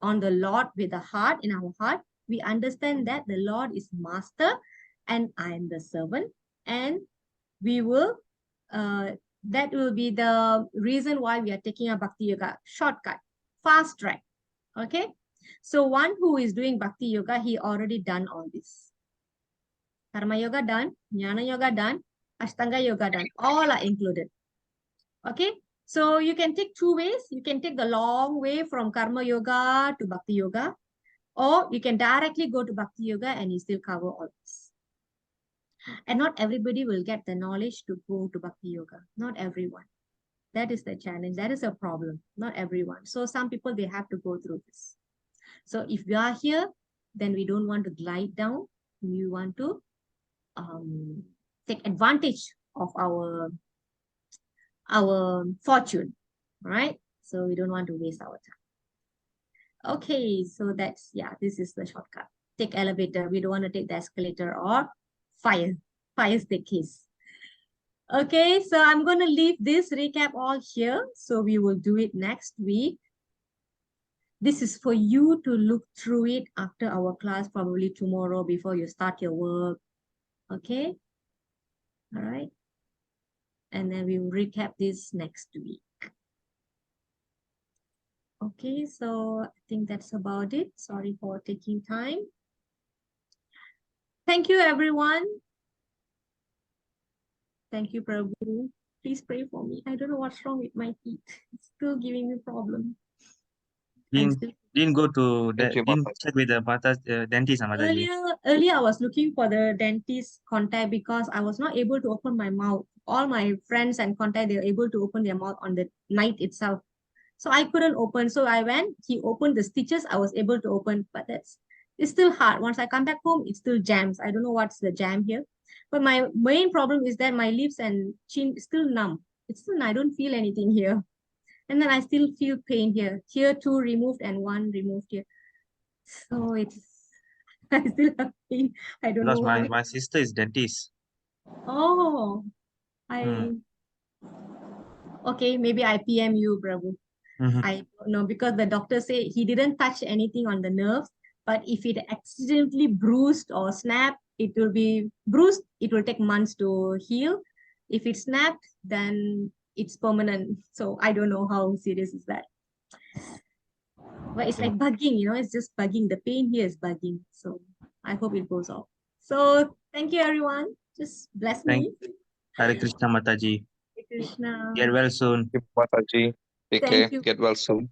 on the Lord with the heart, in our heart, we understand that the Lord is master and I am the servant. And we will, that will be the reason why we are taking a Bhakti Yoga shortcut, fast track. Okay. So one who is doing Bhakti Yoga, he already done all this. Karma Yoga done, Jnana Yoga done, Ashtanga Yoga done. All are included. Okay. So you can take two ways. You can take the long way from Karma Yoga to Bhakti Yoga, or you can directly go to Bhakti Yoga and you still cover all this. And not everybody will get the knowledge to go to Bhakti Yoga. Not everyone. That is the challenge. That is a problem. Not everyone. So some people, they have to go through this. So if we are here, then we don't want to glide down. We want to take advantage of our fortune, right? So we don't want to waste our time. Okay, so that's, yeah, this is the shortcut. Take elevator. We don't want to take the escalator or fire staircase. Okay, so I'm going to leave this recap all here. So we will do it next week. This is for you to look through it after our class, probably tomorrow before you start your work. Okay. All right. And then we will recap this next week. Okay, so I think that's about it. Sorry for taking time. Thank you, everyone. Thank you, Prabhu. Please pray for me. I don't know what's wrong with my teeth. It's still giving me problem. Didn't go to Thank you, didn't Mataji. check with the dentist, Mataji. Earlier, I was looking for the dentist contact because I was not able to open my mouth. All my friends and contact, they were able to open their mouth on the night itself. So I couldn't open. So I went, he opened the stitches, I was able to open, but it's still hard. Once I come back home, it still jams. I don't know what's the jam here. But my main problem is that my lips and chin is still numb. It's still, I don't feel anything here. And then I still feel pain here. Here, 2 removed and 1 removed here. So it's, I still have pain. I don't know Because why. my sister is dentist. Oh, okay, maybe I PM you, Prabhu. I don't know, because the doctor said he didn't touch anything on the nerves, but if it accidentally bruised or snapped, it will be bruised. It will take months to heal. If it snapped, then it's permanent. So I don't know how serious is that. But it's like bugging, it's just bugging. The pain here is bugging. So I hope it goes off. So thank you, everyone. Just bless me. Hare Krishna, Mataji. Hare Krishna. Get well soon. Thank you, Mataji. Take Thank care. you. Get well soon.